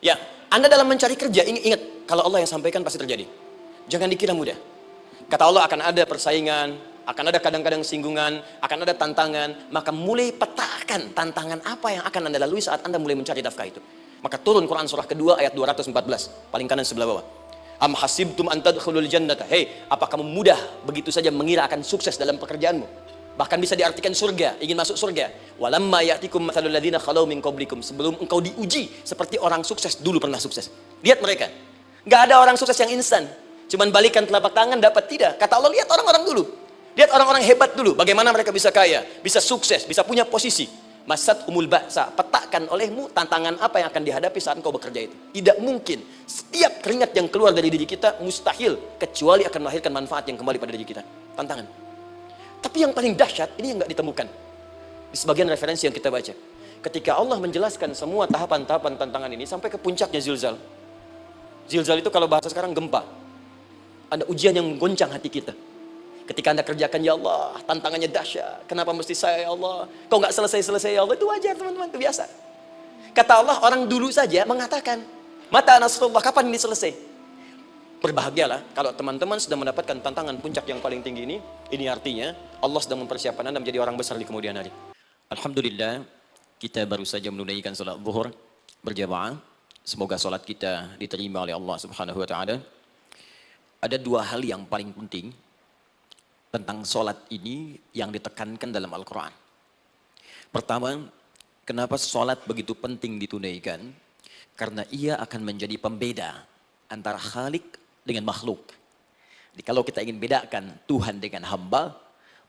Ya, Anda dalam mencari kerja, ingat, kalau Allah yang sampaikan pasti terjadi. Jangan dikira mudah. Kata Allah akan ada persaingan, akan ada kadang-kadang singgungan, akan ada tantangan. Maka mulai petakan tantangan apa yang akan Anda lalui saat Anda mulai mencari nafkah itu. Maka turun Quran surah kedua ayat 214, paling kanan sebelah bawah. Am hasibtum an tadkhulul jannata. Hei, apa kamu mudah begitu saja mengira akan sukses dalam pekerjaanmu? Bahkan bisa diartikan surga, ingin masuk surga. Walamma ya'tikum mathalul ladzina khalau min qablikum. Sebelum engkau diuji seperti orang sukses dulu pernah sukses. Lihat mereka. Enggak ada orang sukses yang instan. Cuman balikan telapak tangan dapat, tidak. Kata Allah, lihat orang-orang dulu. Lihat orang-orang hebat dulu. Bagaimana mereka bisa kaya, bisa sukses, bisa punya posisi. Masat umul ba'sa. Petakan olehmu tantangan apa yang akan dihadapi saat engkau bekerja itu. Tidak mungkin. Setiap keringat yang keluar dari diri kita mustahil kecuali akan melahirkan manfaat yang kembali pada diri kita. Tantangan. Tapi yang paling dahsyat, ini yang nggak ditemukan. Di sebagian referensi yang kita baca. Ketika Allah menjelaskan semua tahapan-tahapan tantangan ini, sampai ke puncaknya zilzal. Zilzal itu kalau bahasa sekarang gempa. Ada ujian yang menggoncang hati kita. Ketika Anda kerjakan, ya Allah, tantangannya dahsyat. Kenapa mesti saya, ya Allah? Kau nggak selesai-selesai, ya Allah. Itu wajar, teman-teman, itu biasa. Kata Allah, orang dulu saja mengatakan, mata nasrullah, kapan ini selesai? Berbahagialah kalau teman-teman sudah mendapatkan tantangan puncak yang paling tinggi ini. Ini artinya Allah sedang mempersiapkan Anda menjadi orang besar di kemudian hari. Alhamdulillah, kita baru saja menunaikan salat zuhur berjamaah. Semoga salat kita diterima oleh Allah Subhanahu wa taala. Ada dua hal yang paling penting tentang salat ini yang ditekankan dalam Al-Qur'an. Pertama, kenapa salat begitu penting ditunaikan? Karena ia akan menjadi pembeda antara Khalik dengan makhluk. Jadi kalau kita ingin bedakan Tuhan dengan hamba,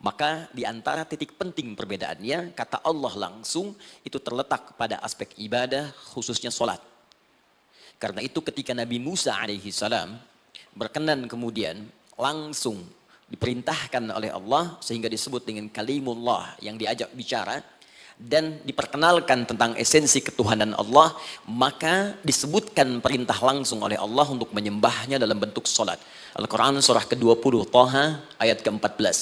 maka di antara titik penting perbedaannya, kata Allah langsung, itu terletak pada aspek ibadah, khususnya sholat. Karena itu ketika Nabi Musa alaihissalam berkenan kemudian langsung diperintahkan oleh Allah, sehingga disebut dengan kalimullah yang diajak bicara, dan diperkenalkan tentang esensi ketuhanan Allah, maka disebutkan perintah langsung oleh Allah untuk menyembahnya dalam bentuk salat. Al-Quran surah ke-20 Thaha ayat ke-14.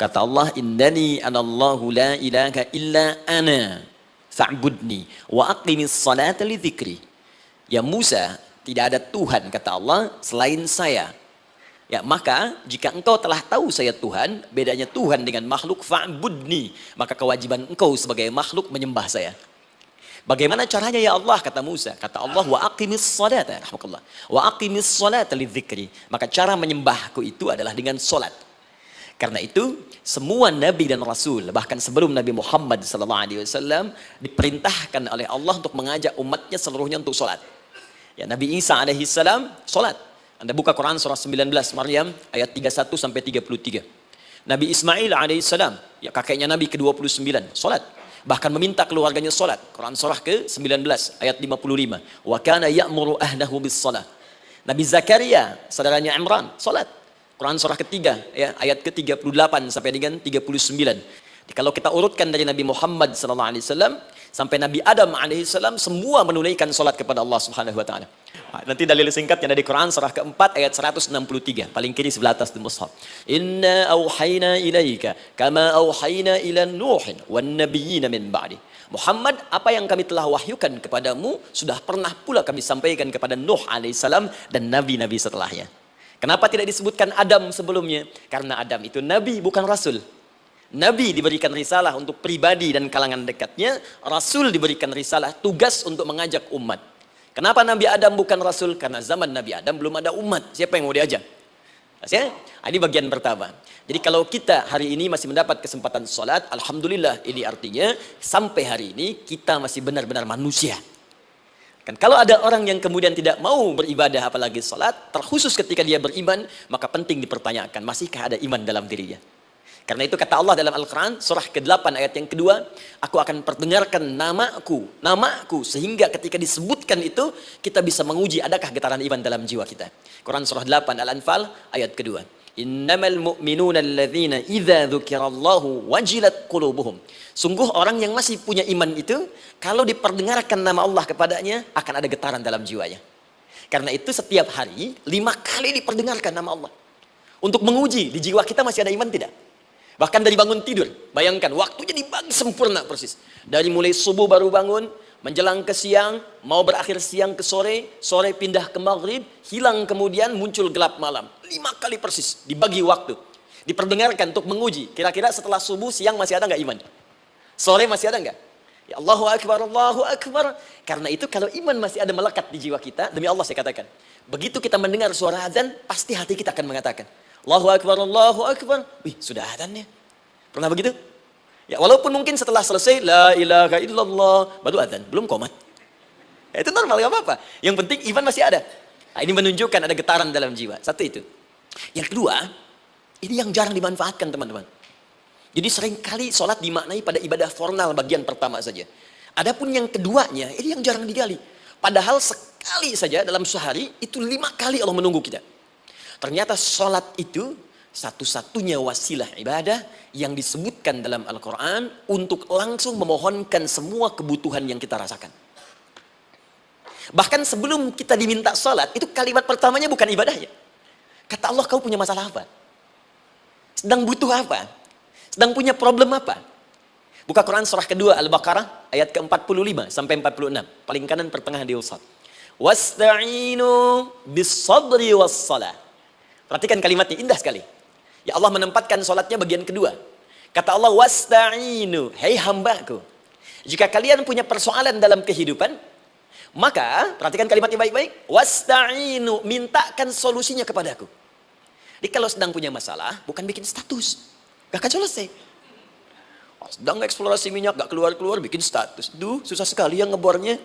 Kata Allah, innani anallahu la ilaha illa ana fa'budni wa aqimis salata li dzikri. Ya Musa, tidak ada Tuhan, kata Allah, selain saya. Ya, maka jika engkau telah tahu saya Tuhan, bedanya Tuhan dengan makhluk, fa'budni, maka kewajiban engkau sebagai makhluk menyembah saya. Bagaimana caranya ya Allah, kata Musa? Kata Allah, wa aqimis salata, rahmatullah. Wa aqimis salata lidzikri. Maka cara menyembahku itu adalah dengan salat. Karena itu semua nabi dan rasul, bahkan sebelum Nabi Muhammad SAW, diperintahkan oleh Allah untuk mengajak umatnya seluruhnya untuk salat. Ya, Nabi Isa alaihissalam salat. Anda buka Quran surah 19 Maryam ayat 31 sampai 33. Nabi Ismail alaihissalam, ya kakeknya Nabi ke-29, salat. Bahkan meminta keluarganya salat. Quran surah ke-19 ayat 55. Wa kana ya'muru ahlahu bis-shalah. Nabi Zakaria, saudaranya Imran, salat. Quran surah ketiga ya, ayat ke-38 sampai dengan 39. Jadi, kalau kita urutkan dari Nabi Muhammad SAW sampai Nabi Adam alaihissalam, semua menunaikan salat kepada Allah Subhanahu wa taala. Nanti dalil singkatnya dari Quran surah keempat ayat 163, paling kiri sebelah atas di mushaf. Inna auhayna ilaika kama auhayna ila Nuhin wan nabiyyin min ba'di. Muhammad, apa yang kami telah wahyukan kepadamu sudah pernah pula kami sampaikan kepada Nuh alaihissalam dan nabi-nabi setelahnya. Kenapa tidak disebutkan Adam sebelumnya? Karena Adam itu nabi, bukan rasul. Nabi diberikan risalah untuk pribadi dan kalangan dekatnya, rasul diberikan risalah tugas untuk mengajak umat. Kenapa Nabi Adam bukan Rasul? Karena zaman Nabi Adam belum ada umat. Siapa yang mau diajak? Ya? Ini bagian pertama. Jadi kalau kita hari ini masih mendapat kesempatan sholat, Alhamdulillah, ini artinya sampai hari ini kita masih benar-benar manusia. Kan kalau ada orang yang kemudian tidak mau beribadah apalagi sholat, terkhusus ketika dia beriman, maka penting dipertanyakan, masihkah ada iman dalam dirinya? Karena itu kata Allah dalam Al-Quran surah ke-8 ayat yang kedua, aku akan perdengarkan namaku, sehingga ketika disebutkan itu kita bisa menguji adakah getaran iman dalam jiwa kita. Quran surah 8 Al-Anfal ayat kedua. Innamal mu'minuna alladzina idza dzukirallahu wajilat qulubuhum. Sungguh orang yang masih punya iman itu, kalau diperdengarkan nama Allah kepadanya, akan ada getaran dalam jiwanya. Karena itu setiap hari 5 kali diperdengarkan nama Allah. Untuk menguji di jiwa kita masih ada iman tidak? Bahkan dari bangun tidur, bayangkan waktunya dibagi sempurna persis. Dari mulai subuh baru bangun, menjelang ke siang, mau berakhir siang ke sore, sore pindah ke maghrib, hilang kemudian muncul gelap malam. 5 kali persis, dibagi waktu. Diperdengarkan untuk menguji, kira-kira setelah subuh siang masih ada nggak iman? Sore masih ada nggak? Ya Allahu Akbar, Allahu Akbar. Karena itu kalau iman masih ada melekat di jiwa kita, demi Allah saya katakan, begitu kita mendengar suara azan, pasti hati kita akan mengatakan, Allahu Akbar, Allahu Akbar. Wih, sudah azannya. Pernah begitu? Ya, walaupun mungkin setelah selesai la ilaha illallah baru azan, belum qomat. Ya, itu normal, gak apa-apa. Yang penting iman masih ada. Nah, ini menunjukkan ada getaran dalam jiwa. Satu itu. Yang kedua, ini yang jarang dimanfaatkan teman-teman. Jadi seringkali sholat dimaknai pada ibadah formal bagian pertama saja. Adapun yang keduanya, ini yang jarang digali. Padahal sekali saja dalam sehari, itu 5 kali Allah menunggu kita. Ternyata sholat itu satu-satunya wasilah ibadah yang disebutkan dalam Al-Quran untuk langsung memohonkan semua kebutuhan yang kita rasakan. Bahkan sebelum kita diminta sholat, itu kalimat pertamanya bukan ibadahnya. Kata Allah, kau punya masalah apa? Sedang butuh apa? Sedang punya problem apa? Buka Quran surah kedua Al-Baqarah ayat ke-45 sampai 46. Paling kanan pertengahan di usad. Wasta'inu bis-sabri was-salah. Perhatikan kalimatnya, indah sekali. Ya Allah menempatkan sholatnya bagian kedua. Kata Allah, wasta'inu, hei hambaku. Jika kalian punya persoalan dalam kehidupan, maka, perhatikan kalimatnya baik-baik, wasta'inu, mintakan solusinya kepadaku. Jadi kalau sedang punya masalah, bukan bikin status. Gak akan selesai. Sedang eksplorasi minyak, gak keluar-keluar, bikin status. Duh, susah sekali yang ngebornya.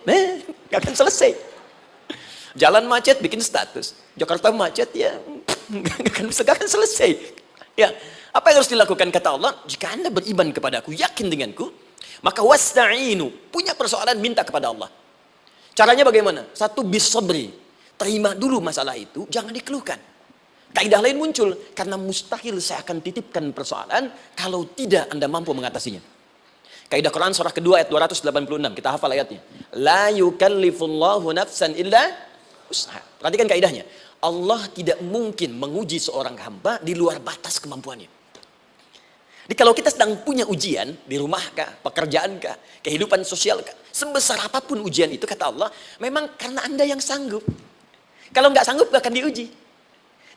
Gak akan selesai. Jalan macet, bikin status. Jakarta macet, ya gak akan selesai. Ya, apa yang harus dilakukan kata Allah? Jika Anda beriman kepadaku, yakin denganku, maka wasta'inu, punya persoalan minta kepada Allah. Caranya bagaimana? Satu, bisabri, terima dulu masalah itu, jangan dikeluhkan. Kaidah lain muncul, karena mustahil saya akan titipkan persoalan kalau tidak Anda mampu mengatasinya. Kaidah Quran surah kedua ayat 286, kita hafal ayatnya. La yukallifullahu nafsan illa usaha. Perhatikan kaidahnya. Allah tidak mungkin menguji seorang hamba di luar batas kemampuannya. Jadi kalau kita sedang punya ujian, di rumah kah, pekerjaan kah, kehidupan sosial kah, sebesar apapun ujian itu, kata Allah, memang karena Anda yang sanggup. Kalau nggak sanggup, nggak akan diuji.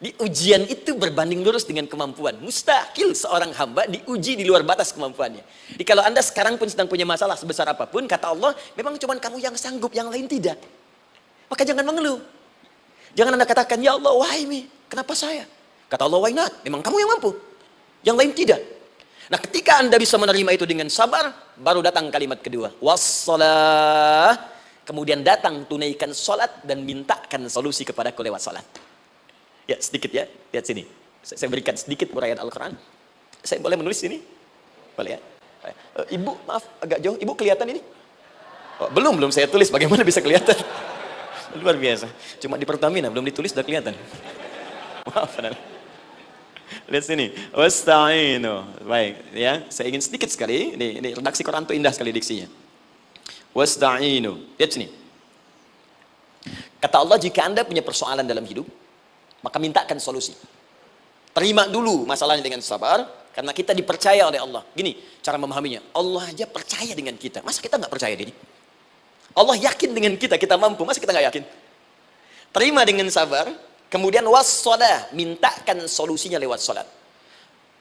Di ujian itu berbanding lurus dengan kemampuan. Mustahil seorang hamba diuji di luar batas kemampuannya. Jadi kalau Anda sekarang pun sedang punya masalah sebesar apapun, kata Allah, memang cuma kamu yang sanggup, yang lain tidak. Maka jangan mengeluh. Jangan Anda katakan, ya Allah, why me? Kenapa saya? Kata Allah, why not? Memang kamu yang mampu. Yang lain tidak. Nah, ketika Anda bisa menerima itu dengan sabar, baru datang kalimat kedua. Wassalah. Kemudian datang tunaikan sholat dan mintakan solusi kepadaku lewat sholat. Ya, sedikit ya. Lihat sini. Saya berikan sedikit uraian Al-Quran. Saya boleh menulis sini? Boleh ya? Ibu, maaf, agak jauh. Ibu kelihatan ini? Oh, belum saya tulis. Bagaimana bisa kelihatan? Luar biasa. Cuma di Pertamina belum ditulis udah kelihatan. Maaf. Lihat sini. Wasta'inu. Baik, ya. Saya ingin sedikit sekali. Ini redaksi Quran itu indah sekali diksinya. Wasta'inu. Lihat sini. Kata Allah, jika Anda punya persoalan dalam hidup, maka mintakan solusi. Terima dulu masalahnya dengan sabar, karena kita dipercaya oleh Allah. Gini cara memahaminya. Allah aja percaya dengan kita. Masa kita nggak percaya diri? Allah yakin dengan kita mampu, masa kita nggak yakin? Terima dengan sabar, kemudian wassalah, mintakan solusinya lewat salat.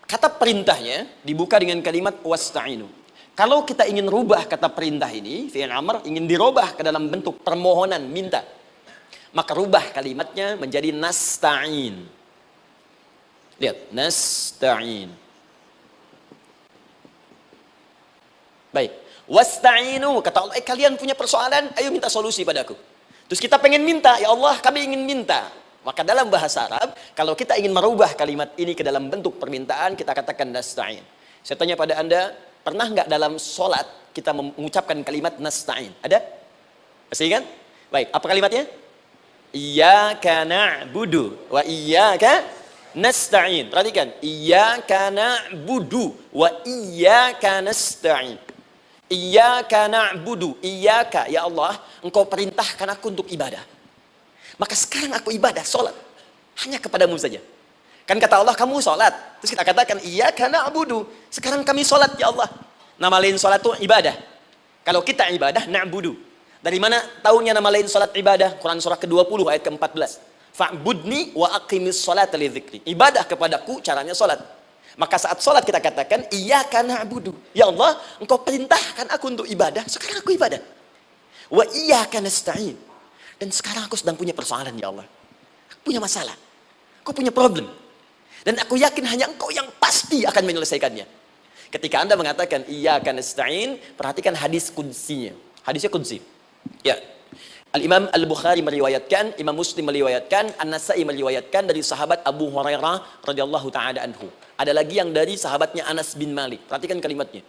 Kata perintahnya dibuka dengan kalimat wasta'inu. Kalau kita ingin rubah kata perintah ini, fi'il amr, ingin dirubah ke dalam bentuk permohonan, minta, maka rubah kalimatnya menjadi nasta'in. Lihat, nasta'in. Baik. Wasta'inu, kata Allah, kalian punya persoalan, ayo minta solusi padaku. Terus kita pengen minta, ya Allah kami ingin minta. Maka dalam bahasa Arab, kalau kita ingin merubah kalimat ini ke dalam bentuk permintaan, kita katakan nasta'in. Saya tanya pada Anda, pernah nggak dalam sholat kita mengucapkan kalimat nasta'in? Ada? Masih ingat? Baik, apa kalimatnya? Iyyaka na'budu wa iyyaka nasta'in. Perhatikan, iyyaka na'budu wa iyyaka nasta'in. Iyyaka na'budu, iyyaka, ya Allah, engkau perintahkan aku untuk ibadah. Maka sekarang aku ibadah, sholat. Hanya kepadamu saja. Kan kata Allah, kamu sholat. Terus kita katakan, iyyaka na'budu. Sekarang kami sholat, ya Allah. Nama lain sholat itu ibadah. Kalau kita ibadah, na'budu. Dari mana taunya nama lain salat ibadah? Quran surah ke-20 ayat ke-14. Fa'budni wa aqimis salata li dzikri. Ibadah kepadaku caranya salat. Maka saat salat kita katakan iyyaka na'budu. Ya Allah, Engkau perintahkan aku untuk ibadah, sekarang aku ibadah. Wa iyyaka nasta'in. Dan sekarang aku sedang punya persoalan ya Allah. Aku punya masalah. Aku punya problem. Dan aku yakin hanya Engkau yang pasti akan menyelesaikannya. Ketika Anda mengatakan iyyaka nasta'in, perhatikan hadis qudsinya. Hadisnya qudsi. Ya. Al-Imam Al-Bukhari meriwayatkan, Imam Muslim meriwayatkan, An-Nasa'i meriwayatkan dari sahabat Abu Hurairah radhiyallahu taala anhu. Ada lagi yang dari sahabatnya Anas bin Malik. Perhatikan kalimatnya.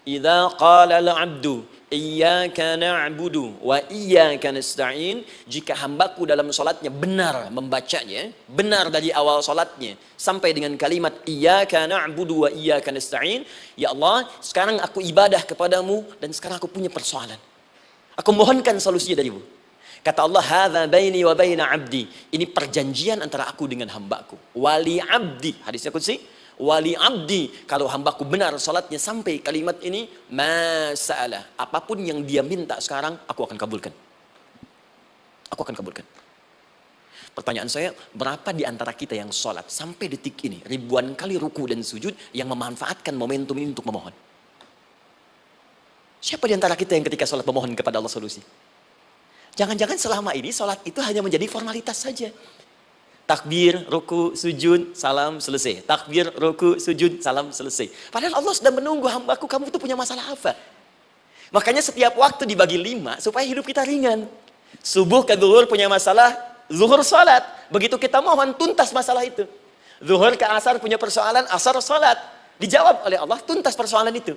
Idza qala al-'abdu iyyaka na'budu wa iyyaka nasta'in, jika hambaku dalam salatnya benar membacanya, benar dari awal salatnya sampai dengan kalimat iyyaka na'budu wa iyyaka nasta'in, ya Allah, sekarang aku ibadah kepadamu dan sekarang aku punya persoalan. Aku mohonkan solusinya darimu. Kata Allah, hadza baini wa baina 'abdi. Ini perjanjian antara aku dengan hambaku. Wali 'abdi. Hadisnya qudsi. Wali 'abdi. Kalau hambaku benar salatnya sampai kalimat ini, masalah. Apapun yang dia minta sekarang, aku akan kabulkan. Aku akan kabulkan. Pertanyaan saya, berapa di antara kita yang salat sampai detik ini, ribuan kali ruku dan sujud, yang memanfaatkan momentum ini untuk memohon? Siapa di antara kita yang ketika salat memohon kepada Allah solusi? Jangan-jangan selama ini sholat itu hanya menjadi formalitas saja. Takbir, ruku, sujud, salam, selesai. Takbir, ruku, sujud, salam, selesai. Padahal Allah sedang menunggu hambaku, kamu itu punya masalah apa? Makanya setiap waktu dibagi 5 supaya hidup kita ringan. Subuh ke zuhur punya masalah, zuhur sholat. Begitu kita mohon, tuntas masalah itu. Zuhur ke asar punya persoalan, asar sholat. Dijawab oleh Allah, tuntas persoalan itu.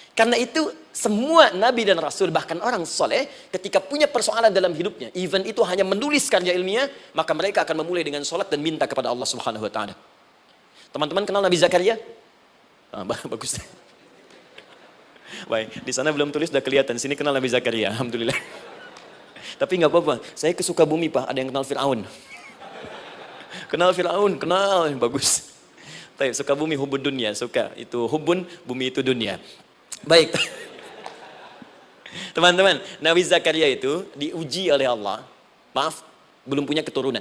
Karena itu semua nabi dan rasul, bahkan orang soleh, ketika punya persoalan dalam hidupnya, even itu hanya menulis karya ilmiah, maka mereka akan memulai dengan sholat dan minta kepada Allah Subhanahu Wa Taala. Teman-teman kenal Nabi Zakaria? Bagus. Baik, di sana belum tulis, sudah kelihatan. Sini kenal Nabi Zakaria, alhamdulillah. Tapi nggak apa-apa. Saya ke Sukabumi Pak, ada yang kenal Fir'aun. Kenal Fir'aun, kenal, bagus. Tapi Sukabumi hubun dunia, suka itu hubun, bumi itu dunia. Baik, teman-teman, Nabi Zakaria itu diuji oleh Allah. Maaf, belum punya keturunan.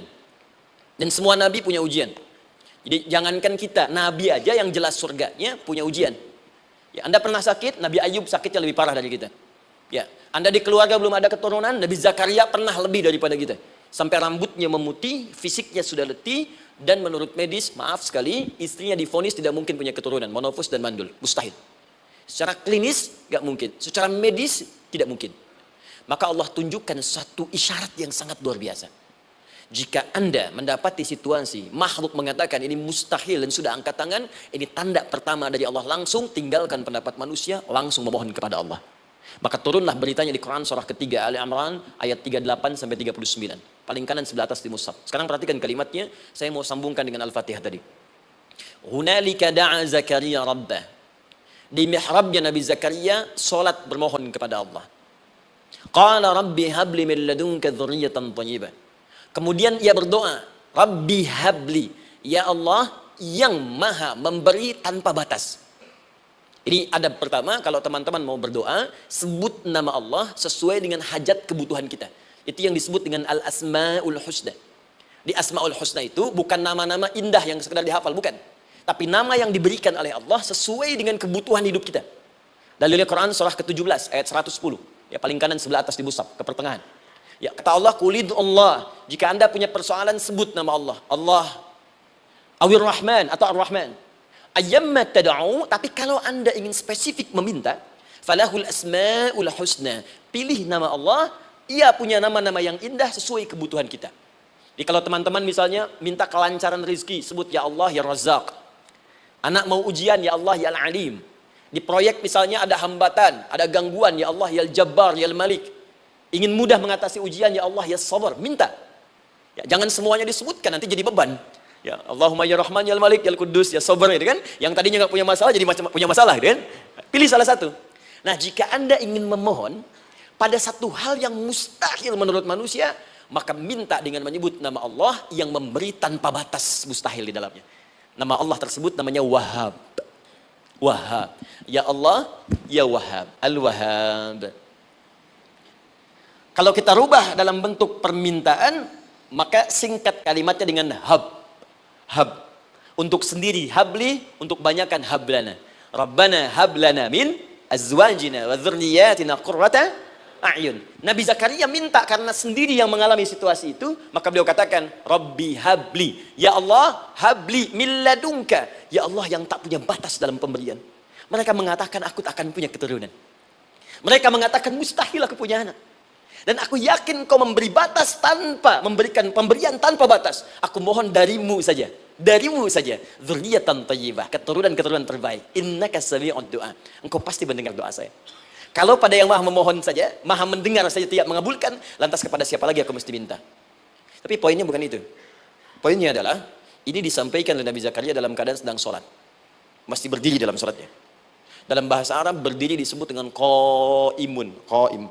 Dan semua nabi punya ujian. Jadi jangankan kita, nabi aja yang jelas surganya punya ujian. Ya, Anda pernah sakit, Nabi Ayub sakitnya lebih parah dari kita. Ya, Anda di keluarga belum ada keturunan, Nabi Zakaria pernah lebih daripada kita. Sampai rambutnya memutih, fisiknya sudah letih, dan menurut medis, maaf sekali, istrinya divonis tidak mungkin punya keturunan, monofus dan mandul, mustahil. Secara klinis gak mungkin, secara medis tidak mungkin. Maka Allah tunjukkan satu isyarat yang sangat luar biasa. Jika Anda mendapati situasi makhluk mengatakan ini mustahil dan sudah angkat tangan, ini tanda pertama dari Allah, langsung tinggalkan pendapat manusia, langsung memohon kepada Allah. Maka turunlah beritanya di Quran surah ketiga Ali Imran ayat 38 sampai 39. Paling kanan sebelah atas di mushaf. Sekarang perhatikan kalimatnya, saya mau sambungkan dengan Al-Fatihah tadi. Hunalika da'a Zakaria rabbah. Di mihrabnya Nabi Zakaria salat bermohon kepada Allah. Qala rabbi habli min ladunka dzurriyyatan thayyibah. Kemudian ia berdoa, Rabbi habli, ya Allah yang maha memberi tanpa batas. Ini adab pertama, kalau teman-teman mau berdoa, sebut nama Allah sesuai dengan hajat kebutuhan kita. Itu yang disebut dengan al-asma'ul husna. Di asma'ul husna itu bukan nama-nama indah yang sekedar dihafal, bukan. Tapi nama yang diberikan oleh Allah sesuai dengan kebutuhan hidup kita. Dalilnya Quran surah ke-17 ayat 110. Ya, paling kanan sebelah atas di mushaf, ke pertengahan. Ya, kata Allah, qulid Allah. Jika Anda punya persoalan, sebut nama Allah. Allah, Awir Rahman atau Ar-Rahman. Ayyamma tad'u, tapi kalau Anda ingin spesifik meminta, falahul asma'ul husna. Pilih nama Allah, ia punya nama-nama yang indah sesuai kebutuhan kita. Jadi kalau teman-teman misalnya minta kelancaran rezeki, sebut ya Allah ya Razzaq. Anak mau ujian, ya Allah ya Al-Alim. Di proyek misalnya ada hambatan, ada gangguan, ya Allah ya Al-Jabbar, ya Al-Malik. Ingin mudah mengatasi ujian, ya Allah ya Sabar, minta. Ya, jangan semuanya disebutkan, nanti jadi beban. Ya Allahumma ya Rahman, ya Al-Malik, ya Al-Quddus, ya Sabar, gitu kan. Yang tadinya nggak punya masalah, jadi punya masalah, gitu kan. Pilih salah satu. Nah, jika Anda ingin memohon pada satu hal yang mustahil menurut manusia, maka minta dengan menyebut nama Allah yang memberi tanpa batas, mustahil di dalamnya. Nama Allah tersebut namanya Wahhab. Wahhab. Ya Allah, ya Wahhab. Al-Wahhab. Kalau kita rubah dalam bentuk permintaan, maka singkat kalimatnya dengan hab. Hab. Untuk sendiri habli, untuk banyakkan hablana. Rabbana hablana min azwajina wa dzurriyyatina qurrata a'yun. Nabi Zakaria minta karena sendiri yang mengalami situasi itu, maka beliau katakan, Rabbi habli. Ya Allah, habli min ladunka. Ya Allah yang tak punya batas dalam pemberian. Mereka mengatakan aku tak akan punya keturunan. Mereka mengatakan mustahil aku punya anak. Dan aku yakin kau memberi batas tanpa memberikan pemberian tanpa batas. Aku mohon darimu saja. Darimu saja. Dzurriyyatan thayyibah, keturunan-keturunan terbaik. Innaka sami'ud du'a. Engkau pasti mendengar doa saya. Kalau pada yang maha memohon saja, maha mendengar saja tidak mengabulkan, lantas kepada siapa lagi aku mesti minta? Tapi poinnya bukan itu. Poinnya adalah, ini disampaikan oleh Nabi Zakaria dalam keadaan sedang sholat. Mesti berdiri dalam sholatnya. Dalam bahasa Arab, berdiri disebut dengan qaimun. Qaim.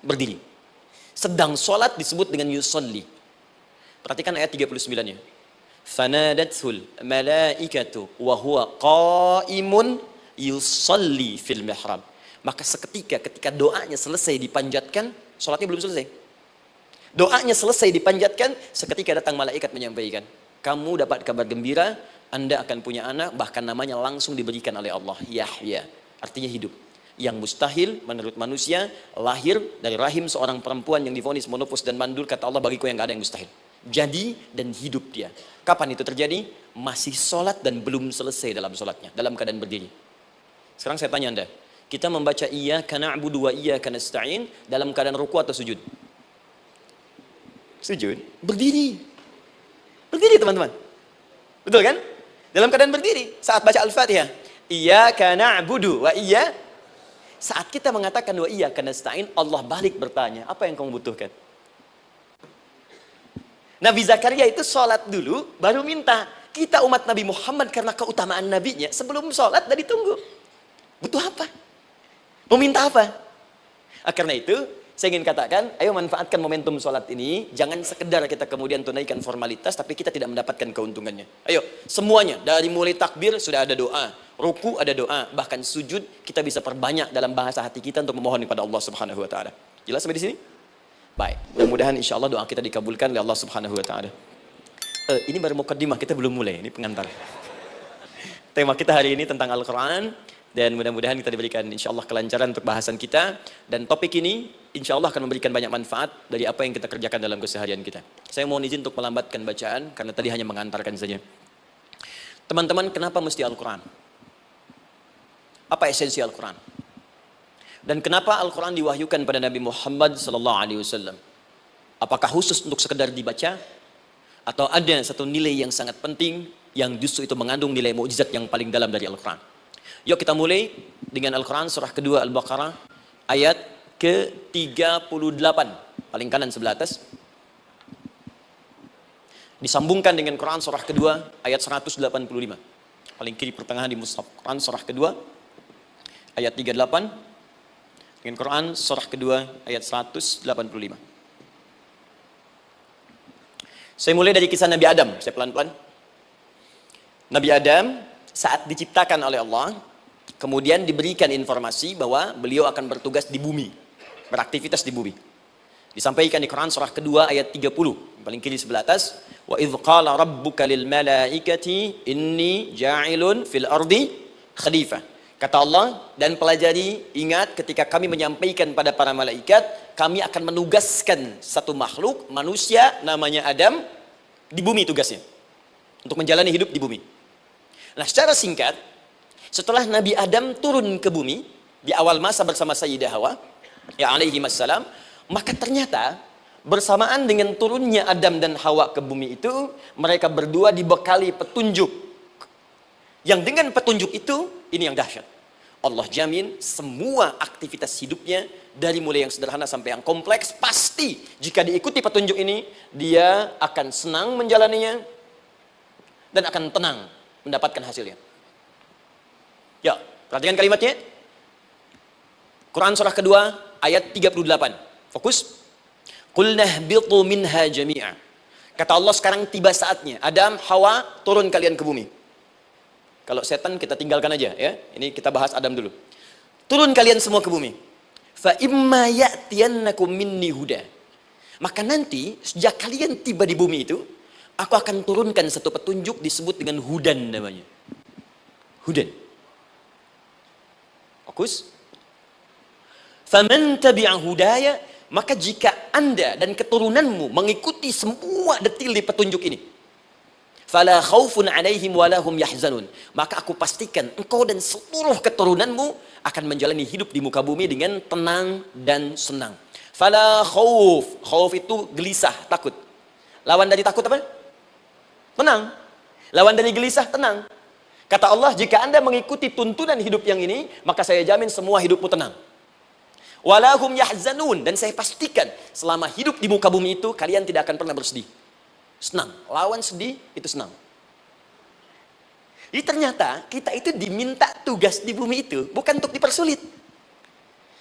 Berdiri. Sedang sholat disebut dengan yusolli. Perhatikan ayat 39-nya. Fanadathul malaikatu wa huwa qaimun yusolli fil mihrab. Maka seketika ketika doanya selesai dipanjatkan, sholatnya belum selesai. Doanya selesai dipanjatkan, seketika datang malaikat menyampaikan, kamu dapat kabar gembira, Anda akan punya anak, bahkan namanya langsung diberikan oleh Allah, Yahya. Artinya hidup. Yang mustahil menurut manusia, lahir dari rahim seorang perempuan yang divonis monopos dan mandul, kata Allah, bagiku yang gak ada yang mustahil. Jadi dan hidup dia. Kapan itu terjadi? Masih sholat dan belum selesai dalam sholatnya, dalam keadaan berdiri. Sekarang saya tanya Anda, kita membaca iyyaka na'budu wa iyyaka nasta'in dalam keadaan ruku atau sujud? Sujud. Berdiri. Berdiri teman-teman. Betul kan? Dalam keadaan berdiri saat baca Al-Fatihah. Iyyaka na'budu wa iyyaka. Saat kita mengatakan wa iyyaka nasta'in, Allah balik bertanya, apa yang kamu butuhkan? Nabi Zakaria itu sholat dulu, baru minta. Kita umat Nabi Muhammad karena keutamaan nabinya, sebelum sholat dah ditunggu. Butuh apa? Mau minta apa? Karena itu, saya ingin katakan, ayo manfaatkan momentum sholat ini. Jangan sekedar kita kemudian tunaikan formalitas, tapi kita tidak mendapatkan keuntungannya. Ayo, semuanya. Dari mulai takbir, sudah ada doa. Ruku ada doa. Bahkan sujud, kita bisa perbanyak dalam bahasa hati kita untuk memohon kepada Allah Subhanahu Wa Taala. Jelas sampai di sini? Baik. Mudah-mudahan insya Allah doa kita dikabulkan oleh Allah Subhanahu Wa Taala. Ini baru mukaddimah, kita belum mulai. Ini pengantar. Tema kita hari ini tentang Al-Quran. Dan mudah-mudahan kita diberikan insya Allah kelancaran untuk bahasan kita. Dan topik ini insya Allah akan memberikan banyak manfaat dari apa yang kita kerjakan dalam keseharian kita. Saya mohon izin untuk melambatkan bacaan, karena tadi hanya mengantarkan saja. Teman-teman, kenapa mesti Al-Quran? Apa esensi Al-Quran? Dan kenapa Al-Quran diwahyukan pada Nabi Muhammad SAW? Apakah khusus untuk sekedar dibaca? Atau ada satu nilai yang sangat penting yang justru itu mengandung nilai mukjizat yang paling dalam dari Al-Quran? Yuk kita mulai dengan Al-Quran surah kedua Al-Baqarah ayat ke-38. Paling kanan sebelah atas. Disambungkan dengan Quran surah kedua ayat 185. Paling kiri pertengahan di mushaf. Quran surah kedua ayat 38 dengan Quran surah kedua ayat 185. Saya mulai dari kisah Nabi Adam. Saya pelan-pelan. Nabi Adam saat diciptakan oleh Allah, kemudian diberikan informasi bahwa beliau akan bertugas di bumi, beraktivitas di bumi. Disampaikan di Quran surah kedua ayat 30, paling kiri sebelah atas. Wa idh qala rabbuka lil malaikati inni ja'ilun fil ardi khalifah. Kata Allah, dan pelajari, ingat ketika kami menyampaikan pada para malaikat, kami akan menugaskan satu makhluk, manusia, namanya Adam, di bumi tugasnya. Untuk menjalani hidup di bumi. Nah, secara singkat, setelah Nabi Adam turun ke bumi, di awal masa bersama Sayyidah Hawa, ya alaihi wassalam, maka ternyata, bersamaan dengan turunnya Adam dan Hawa ke bumi itu, mereka berdua dibekali petunjuk. Yang dengan petunjuk itu, ini yang dahsyat. Allah jamin semua aktivitas hidupnya, dari mulai yang sederhana sampai yang kompleks, pasti jika diikuti petunjuk ini, dia akan senang menjalaninya, dan akan tenang mendapatkan hasilnya. Ya, perhatikan kalimatnya. Quran surah kedua, ayat 38. Fokus. Qulna ihbitu minha jami'a. Kata Allah, sekarang tiba saatnya. Adam, Hawa, turun kalian ke bumi. Kalau setan kita tinggalkan aja ya. Ini kita bahas Adam dulu. Turun kalian semua ke bumi. Fa imma ya'tiyannakum minni huda. Maka nanti sejak kalian tiba di bumi itu, aku akan turunkan satu petunjuk disebut dengan hudan namanya. Hudan. Fokus. Faman tabi'a hudaya, maka jika Anda dan keturunanmu mengikuti semua detil di petunjuk ini, fala khaufun 'alaihim wa lahum yahzanun, maka aku pastikan engkau dan seluruh keturunanmu akan menjalani hidup di muka bumi dengan tenang dan senang. Fala khauf. Khauf itu gelisah, takut. Lawan dari takut apa? Tenang. Lawan dari gelisah, tenang. Kata Allah, jika Anda mengikuti tuntunan hidup yang ini, maka saya jamin semua hidupmu tenang. Walahum yahzanun, dan saya pastikan selama hidup di muka bumi itu kalian tidak akan pernah bersedih. Senang. Lawan sedih itu senang. Jadi ternyata kita itu diminta tugas di bumi itu bukan untuk dipersulit.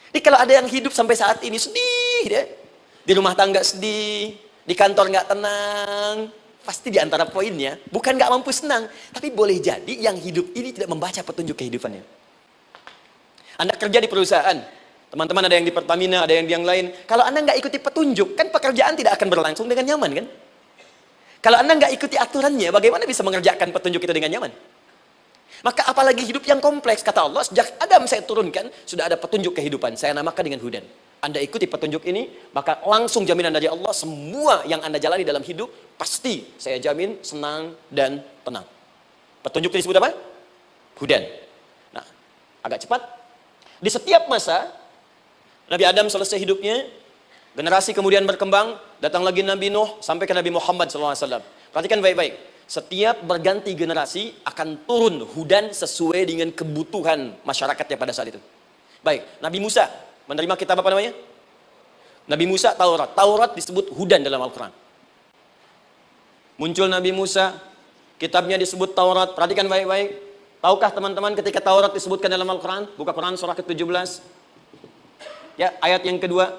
Jadi kalau ada yang hidup sampai saat ini sedih deh, di rumah tangga sedih, di kantor nggak tenang, pasti di antara poinnya bukan nggak mampu senang, tapi boleh jadi yang hidup ini tidak membaca petunjuk kehidupannya. Anda kerja di perusahaan, teman-teman ada yang di Pertamina, ada yang di yang lain. Kalau Anda nggak ikuti petunjuk, kan pekerjaan tidak akan berlangsung dengan nyaman kan? Kalau Anda nggak ikuti aturannya, bagaimana bisa mengerjakan petunjuk itu dengan nyaman? Maka apalagi hidup yang kompleks, kata Allah, sejak Adam saya turunkan, sudah ada petunjuk kehidupan, saya namakan dengan hudan. Anda ikuti petunjuk ini, maka langsung jaminan dari Allah, semua yang Anda jalani dalam hidup, pasti saya jamin senang dan tenang. Petunjuk ini disebut apa? Hudan. Nah, agak cepat. Di setiap masa, Nabi Adam selesai hidupnya, generasi kemudian berkembang, datang lagi Nabi Nuh, sampai ke Nabi Muhammad SAW. Perhatikan baik-baik. Setiap berganti generasi akan turun hudan sesuai dengan kebutuhan masyarakatnya pada saat itu. Baik, Nabi Musa menerima kitab apa namanya? Nabi Musa Taurat. Taurat disebut hudan dalam Al-Quran. Muncul Nabi Musa, kitabnya disebut Taurat. Perhatikan baik-baik. Tahukah teman-teman ketika Taurat disebutkan dalam Al-Quran? Buka Quran surah ke-17. Ya, ayat yang kedua.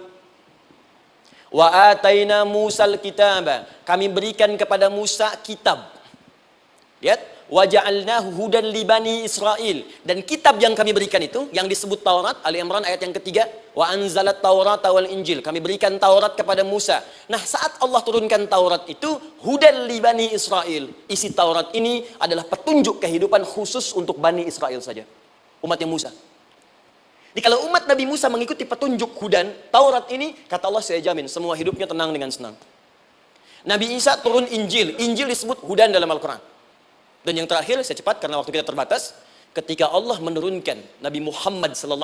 Wa ataina Musal kitaba. Kami berikan kepada Musa kitab. Lihat, wa ja'alnahu hudan li bani Israil, dan kitab yang kami berikan itu yang disebut Taurat, Ali Imran ayat yang ketiga, wa anzalat Taurata wal Injil, kami berikan Taurat kepada Musa. Nah, saat Allah turunkan Taurat itu hudan li bani Israil, isi Taurat ini adalah petunjuk kehidupan khusus untuk Bani Israel saja, umatnya Musa. Jadi kalau umat Nabi Musa mengikuti petunjuk hudan Taurat ini, kata Allah, saya jamin semua hidupnya tenang dengan senang. Nabi Isa turun Injil, Injil disebut hudan dalam Al-Quran. Dan yang terakhir, saya cepat karena waktu kita terbatas, ketika Allah menurunkan Nabi Muhammad SAW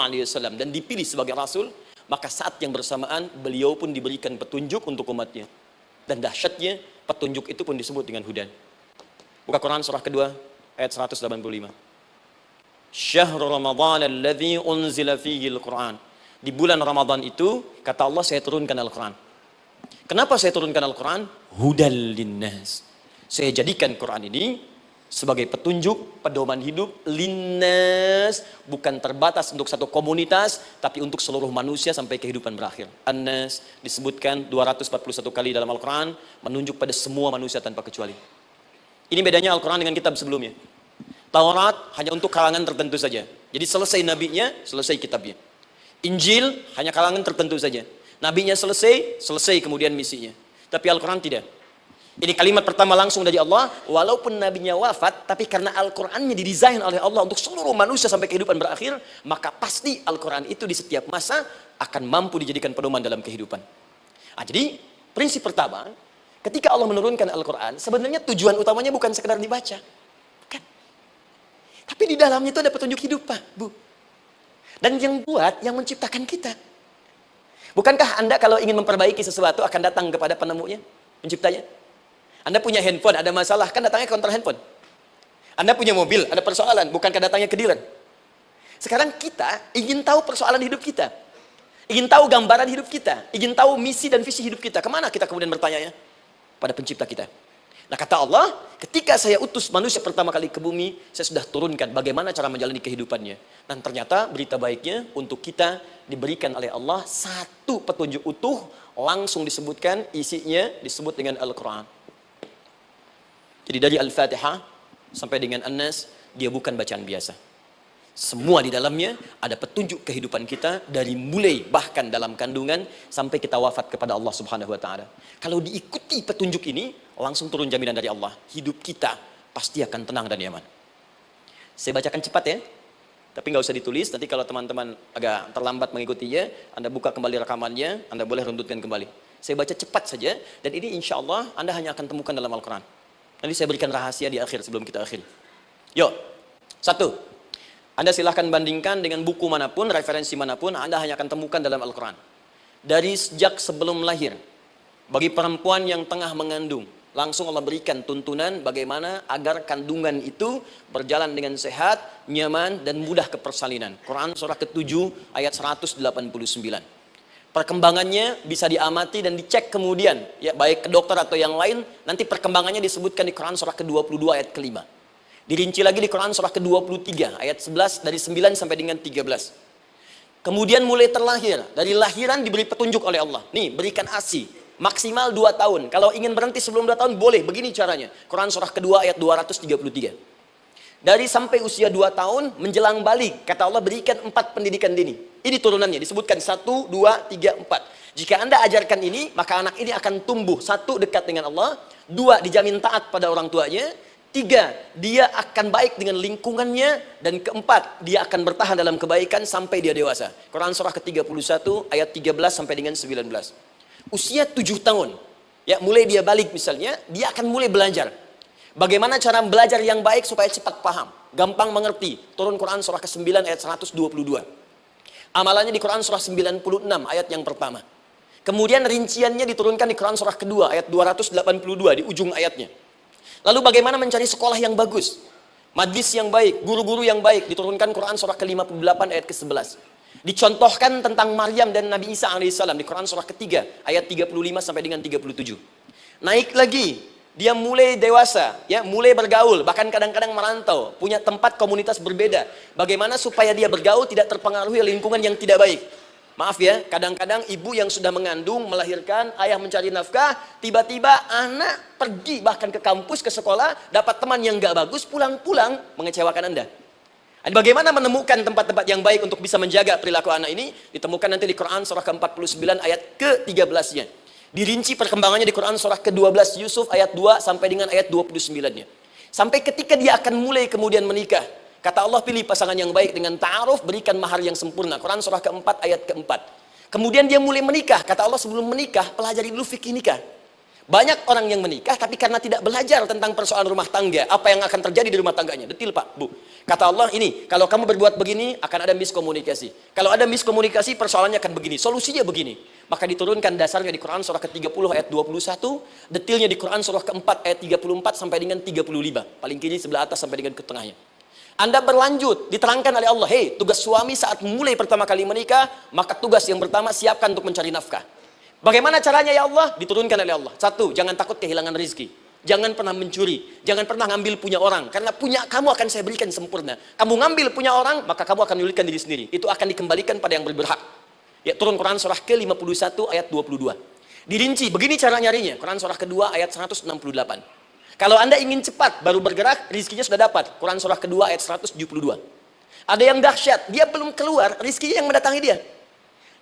dan dipilih sebagai Rasul, maka saat yang bersamaan beliau pun diberikan petunjuk untuk umatnya. Dan dahsyatnya, petunjuk itu pun disebut dengan hudan. Buka Quran surah kedua, ayat 185. Syahrul Ramadan alladzi unzila fihi al-Quran. Di bulan Ramadan itu, kata Allah, saya turunkan Al-Quran. Kenapa saya turunkan Al-Quran? Hudal linnas. Saya jadikan Quran ini sebagai petunjuk, pedoman hidup, linnas, bukan terbatas untuk satu komunitas, tapi untuk seluruh manusia sampai kehidupan berakhir. An-Nas disebutkan 241 kali dalam Al-Quran, menunjuk pada semua manusia tanpa kecuali. Ini bedanya Al-Quran dengan kitab sebelumnya. Taurat hanya untuk kalangan tertentu saja. Jadi selesai nabinya, selesai kitabnya. Injil hanya kalangan tertentu saja. Nabinya selesai, selesai kemudian misinya. Tapi Al-Quran tidak. Ini kalimat pertama langsung dari Allah, walaupun nabinya wafat, tapi karena Al-Qurannya didesain oleh Allah untuk seluruh manusia sampai kehidupan berakhir, maka pasti Al-Quran itu di setiap masa akan mampu dijadikan pedoman dalam kehidupan. Nah, jadi prinsip pertama, ketika Allah menurunkan Al-Quran, sebenarnya tujuan utamanya bukan sekedar dibaca. Bukan. Tapi di dalamnya itu ada petunjuk hidup, Pak, Bu. Dan yang buat, yang menciptakan kita. Bukankah Anda kalau ingin memperbaiki sesuatu akan datang kepada penemunya, penciptanya? Anda punya handphone, ada masalah, kan datangnya ke counter handphone. Anda punya mobil, ada persoalan, bukankah datangnya ke dealer? Sekarang kita ingin tahu persoalan hidup kita. Ingin tahu gambaran hidup kita. Ingin tahu misi dan visi hidup kita. Kemana kita kemudian bertanya? Pada pencipta kita. Nah, kata Allah, ketika saya utus manusia pertama kali ke bumi, saya sudah turunkan bagaimana cara menjalani kehidupannya. Dan ternyata berita baiknya untuk kita diberikan oleh Allah satu petunjuk utuh, langsung disebutkan, isinya disebut dengan Al-Quran. Jadi dari Al-Fatihah sampai dengan An-Nas, dia bukan bacaan biasa. Semua di dalamnya ada petunjuk kehidupan kita dari mulai bahkan dalam kandungan sampai kita wafat kepada Allah Subhanahu wa taala. Kalau diikuti petunjuk ini, langsung turun jaminan dari Allah. Hidup kita pasti akan tenang dan nyaman. Saya bacakan cepat ya. Tapi nggak usah ditulis, nanti kalau teman-teman agak terlambat mengikutinya, Anda buka kembali rekamannya, Anda boleh runtutkan kembali. Saya baca cepat saja, dan ini insya Allah Anda hanya akan temukan dalam Al-Quran. Nanti saya berikan rahasia di akhir sebelum kita akhiri. Yuk, 1. Anda silahkan bandingkan dengan buku manapun, referensi manapun, Anda hanya akan temukan dalam Al-Quran. Dari sejak sebelum lahir, bagi perempuan yang tengah mengandung, langsung Allah berikan tuntunan bagaimana agar kandungan itu berjalan dengan sehat, nyaman, dan mudah ke persalinan. Quran surah ke-7 ayat 189. Perkembangannya bisa diamati dan dicek kemudian, ya baik ke dokter atau yang lain, nanti perkembangannya disebutkan di Quran surah ke-22 ayat ke-5. Dirinci lagi di Quran surah ke-23 ayat 11 dari 9 sampai dengan 13. Kemudian mulai terlahir, dari lahiran diberi petunjuk oleh Allah. Nih, berikan ASI, maksimal 2 tahun. Kalau ingin berhenti sebelum 2 tahun boleh, begini caranya. Quran surah kedua ayat 233. Dari sampai usia 2 tahun menjelang balik, kata Allah berikan 4 pendidikan dini. Ini turunannya, disebutkan 1, 2, 3, 4. Jika Anda ajarkan ini, maka anak ini akan tumbuh. 1, dekat dengan Allah. 2, dijamin taat pada orang tuanya. 3, dia akan baik dengan lingkungannya. Dan 4, dia akan bertahan dalam kebaikan sampai dia dewasa. Quran surah ke-31 ayat 13 sampai dengan 19. Usia 7 tahun, ya mulai dia balik misalnya, dia akan mulai belajar. Bagaimana cara belajar yang baik supaya cepat paham, gampang mengerti. Turun Quran surah ke-9 ayat 122. Amalannya di Quran surah 96 ayat yang pertama. Kemudian rinciannya diturunkan di Quran surah kedua ayat 282 di ujung ayatnya. Lalu bagaimana mencari sekolah yang bagus, majlis yang baik, guru-guru yang baik, diturunkan Quran surah ke-58 ayat ke-11. Dicontohkan tentang Maryam dan Nabi Isa alaihissalam di Quran surah ketiga ayat 35 sampai dengan 37. Naik lagi, dia mulai dewasa, ya mulai bergaul, bahkan kadang-kadang merantau, punya tempat komunitas berbeda. Bagaimana supaya dia bergaul tidak terpengaruhi lingkungan yang tidak baik. Maaf ya, kadang-kadang ibu yang sudah mengandung, melahirkan, ayah mencari nafkah, tiba-tiba anak pergi bahkan ke kampus, ke sekolah, dapat teman yang gak bagus, pulang-pulang mengecewakan Anda. Dan bagaimana menemukan tempat-tempat yang baik untuk bisa menjaga perilaku anak ini? Ditemukan nanti di Quran surah ke-49 ayat ke-13-nya. Dirinci perkembangannya di Quran surah ke-12 Yusuf ayat 2 sampai dengan ayat 29-nya. Sampai ketika dia akan mulai kemudian menikah. Kata Allah, pilih pasangan yang baik dengan ta'aruf, berikan mahar yang sempurna. Quran surah ke-4 ayat ke-4. Kemudian dia mulai menikah. Kata Allah, sebelum menikah, pelajari dulu fikih nikah. Banyak orang yang menikah, tapi karena tidak belajar tentang persoalan rumah tangga, apa yang akan terjadi di rumah tangganya. Detil Pak, Bu. Kata Allah, ini, kalau kamu berbuat begini, akan ada miskomunikasi. Kalau ada miskomunikasi, persoalannya akan begini. Solusinya begini. Maka diturunkan dasarnya di Quran surah ke-30 ayat 21, detilnya di Quran surah ke-4 ayat 34 sampai dengan 35. Paling kiri sebelah atas sampai dengan ke tengahnya. Anda berlanjut, diterangkan oleh Allah, hei, tugas suami saat mulai pertama kali menikah, maka tugas yang pertama siapkan untuk mencari nafkah. Bagaimana caranya ya Allah? Diturunkan oleh Allah. 1, jangan takut kehilangan rezeki. Jangan pernah mencuri, jangan pernah ngambil punya orang, karena punya kamu akan saya berikan sempurna. Kamu ngambil punya orang, maka kamu akan menyulitkan diri sendiri. Itu akan dikembalikan pada yang berhak. Ya, turun Quran surah ke-51 ayat 22. Dirinci, begini cara nyarinya. Quran surah kedua ayat 168. Kalau Anda ingin cepat, baru bergerak, rizkinya sudah dapat. Quran surah kedua ayat 172. Ada yang dahsyat, dia belum keluar, rizkinya yang mendatangi dia.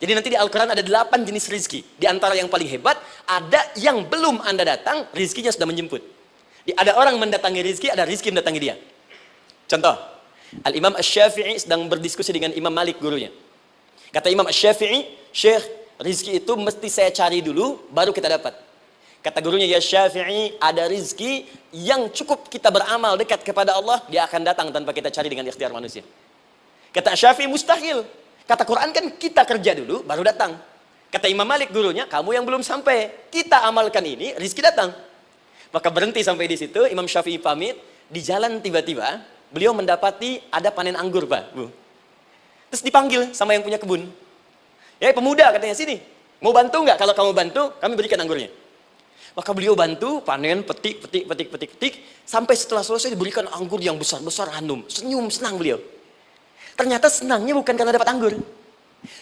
Jadi nanti di Al-Quran ada 8 jenis rizki. Di antara yang paling hebat, ada yang belum Anda datang, rizkinya sudah menjemput. Ada orang mendatangi rizki, ada rizki mendatangi dia. Contoh, Al-Imam Asy-Syafi'i sedang berdiskusi dengan Imam Malik gurunya. Kata Imam Asy-Syafi'i, Syekh, rizki itu mesti saya cari dulu, baru kita dapat. Kata gurunya, ya Syafi'i, ada rizki yang cukup kita beramal dekat kepada Allah, dia akan datang tanpa kita cari dengan ikhtiar manusia. Kata Syafi'i, mustahil. Kata Quran kan kita kerja dulu, baru datang. Kata Imam Malik gurunya, kamu yang belum sampai. Kita amalkan ini, rizki datang. Maka berhenti sampai di situ, Imam Syafi'i pamit. Di jalan tiba-tiba, beliau mendapati ada panen anggur, Pak, Bu. Terus dipanggil sama yang punya kebun. Ya pemuda katanya, sini. Mau bantu nggak? Kalau kamu bantu, kami berikan anggurnya. Maka beliau bantu, panen, petik. Sampai setelah selesai diberikan anggur yang besar-besar, hanum. Senyum, senang beliau. Ternyata senangnya bukan karena dapat anggur.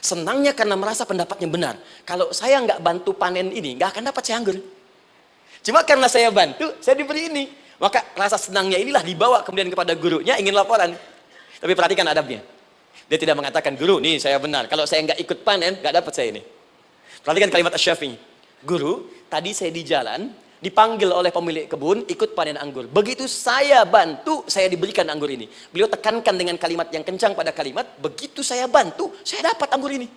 Senangnya karena merasa pendapatnya benar. Kalau saya nggak bantu panen ini, nggak akan dapat saya anggur. Cuma karena saya bantu, saya diberi ini. Maka rasa senangnya inilah dibawa kemudian kepada gurunya, ingin laporan. Tapi perhatikan adabnya. Dia tidak mengatakan, guru, nih saya benar. Kalau saya nggak ikut panen, nggak dapat saya ini. Perhatikan kalimat Asy-Syafi'i. Guru, tadi saya di jalan, dipanggil oleh pemilik kebun, ikut panen anggur. Begitu saya bantu, saya diberikan anggur ini. Beliau tekankan dengan kalimat yang kencang pada kalimat, begitu saya bantu, saya dapat anggur ini.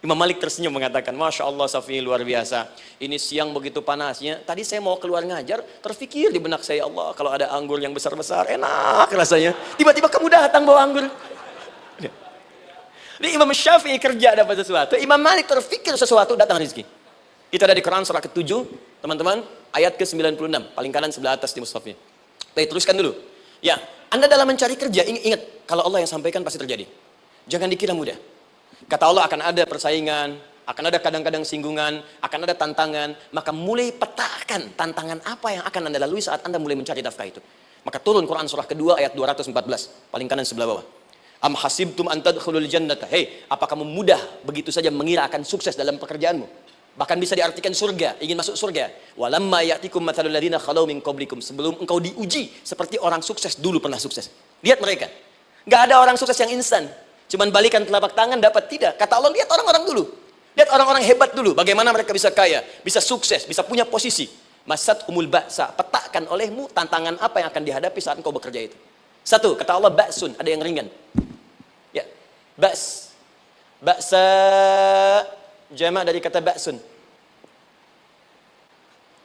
Imam Malik tersenyum mengatakan, Masya Allah Syafi'i luar biasa. Ini siang begitu panasnya, tadi saya mau keluar ngajar, terfikir di benak saya, Allah kalau ada anggur yang besar-besar, enak rasanya. Tiba-tiba kamu datang bawa anggur. Jadi Imam Syafi'i kerja dapat sesuatu, Imam Malik terfikir sesuatu, datang rezeki. Kita ada di Quran surah ke-7, teman-teman, ayat ke-96, paling kanan sebelah atas di mushafnya. Baik, teruskan dulu. Ya, Anda dalam mencari kerja, ingat, kalau Allah yang sampaikan pasti terjadi. Jangan dikira mudah. Kata Allah akan ada persaingan, akan ada kadang-kadang singgungan, akan ada tantangan, maka mulai petakan tantangan apa yang akan Anda lalui saat Anda mulai mencari nafkah itu. Maka turun Quran surah kedua ayat 214, paling kanan sebelah bawah. Am hasibtum an tadkhulul jannata. Hei, apa kamu mudah begitu saja mengira akan sukses dalam pekerjaanmu? Bahkan bisa diartikan surga, ingin masuk surga. Walamma ya'tikum mathalul ladzina khalau min qablikum. Sebelum engkau diuji seperti orang sukses dulu pernah sukses. Lihat mereka. Enggak ada orang sukses yang instan. Cuman balikan telapak tangan dapat, tidak. Kata Allah, lihat orang-orang dulu. Lihat orang-orang hebat dulu, bagaimana mereka bisa kaya, bisa sukses, bisa punya posisi. Masat umul ba'sa, petakan olehmu tantangan apa yang akan dihadapi saat engkau bekerja itu. Satu, kata Allah, ba'sun, ada yang ringan. Ya, ba's. Ba'sa, jama' dari kata ba'sun.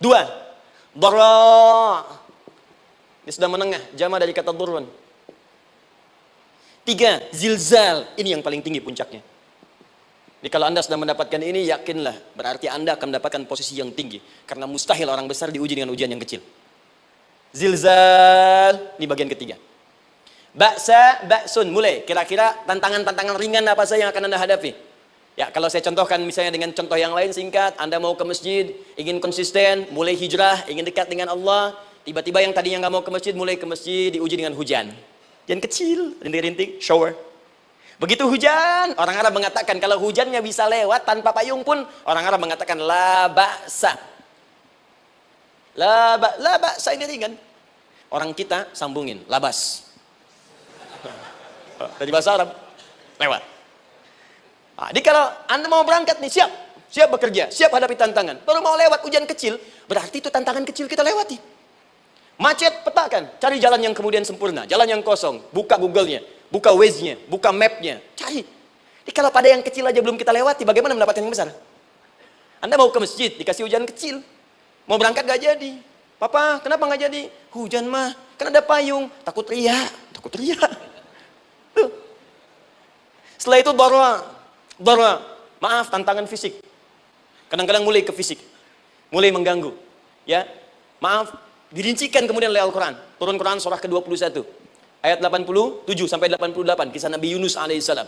Dua, dara. Ini sudah menengah, jama' dari kata durun. Tiga, zilzal. Ini yang paling tinggi puncaknya. Jadi kalau Anda sudah mendapatkan ini, yakinlah, berarti Anda akan mendapatkan posisi yang tinggi. Karena mustahil orang besar diuji dengan ujian yang kecil. Zilzal, ini bagian ketiga. Ba'sa, ba'sun, mulai. Kira-kira tantangan-tantangan ringan apa saja yang akan Anda hadapi? Ya, kalau saya contohkan misalnya dengan contoh yang lain singkat, Anda mau ke masjid, ingin konsisten, mulai hijrah, ingin dekat dengan Allah, tiba-tiba yang tadinya nggak mau ke masjid, mulai ke masjid, diuji dengan hujan. Yang kecil, rintik-rintik, shower. Begitu hujan, orang Arab mengatakan kalau hujannya bisa lewat tanpa payung pun, orang Arab mengatakan la ba'sa. La ba'sa ini ringan. Orang kita sambungin, labas. Dari bahasa Arab, lewat. Nah, jadi kalau Anda mau berangkat nih, siap bekerja, siap hadapi tantangan. Baru mau lewat hujan kecil, berarti itu tantangan kecil kita lewati. Macet, petakan, cari jalan yang kemudian sempurna, jalan yang kosong, buka Google-nya, buka Waze-nya, buka map-nya, cari. Jadi kalau pada yang kecil aja belum kita lewati, bagaimana mendapatkan yang besar? Anda mau ke masjid, dikasih hujan kecil, mau berangkat gak jadi. Papa, kenapa gak jadi? Hujan mah, kan ada payung, takut riak. Tuh. Setelah itu darwa, maaf, tantangan fisik. Kadang-kadang mulai ke fisik, mulai mengganggu. Ya, maaf, dirincikan kemudian oleh Al-Quran. Turun Quran surah ke-21. Ayat 87 sampai 88. Kisah Nabi Yunus alaihissalam.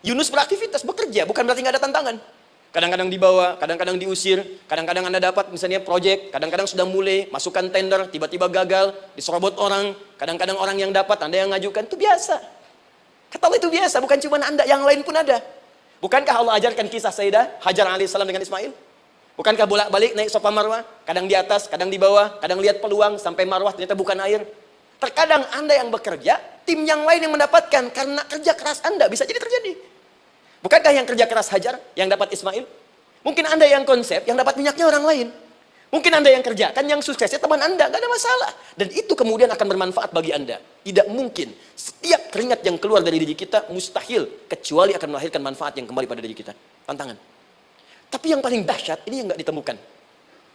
Yunus beraktivitas, bekerja. Bukan berarti nggak ada tantangan. Kadang-kadang dibawa, kadang-kadang diusir. Kadang-kadang Anda dapat misalnya proyek. Kadang-kadang sudah mulai, masukkan tender. Tiba-tiba gagal, diserobot orang. Kadang-kadang orang yang dapat, Anda yang ngajukan. Itu biasa. Kata Allah itu biasa. Bukan cuma Anda, yang lain pun ada. Bukankah Allah ajarkan kisah Sayyidah Hajar alaihissalam dengan Ismail? Bukankah bolak-balik naik Safa Marwah, kadang di atas, kadang di bawah, kadang lihat peluang sampai Marwah ternyata bukan air. Terkadang Anda yang bekerja, tim yang lain yang mendapatkan karena kerja keras Anda bisa jadi terjadi. Bukankah yang kerja keras Hajar yang dapat Ismail? Mungkin Anda yang konsep, yang dapat minyaknya orang lain. Mungkin Anda yang kerjakan, yang suksesnya teman Anda, nggak ada masalah. Dan itu kemudian akan bermanfaat bagi Anda. Tidak mungkin setiap keringat yang keluar dari diri kita mustahil kecuali akan melahirkan manfaat yang kembali pada diri kita. Tantangan. Tapi yang paling dahsyat, ini yang nggak ditemukan.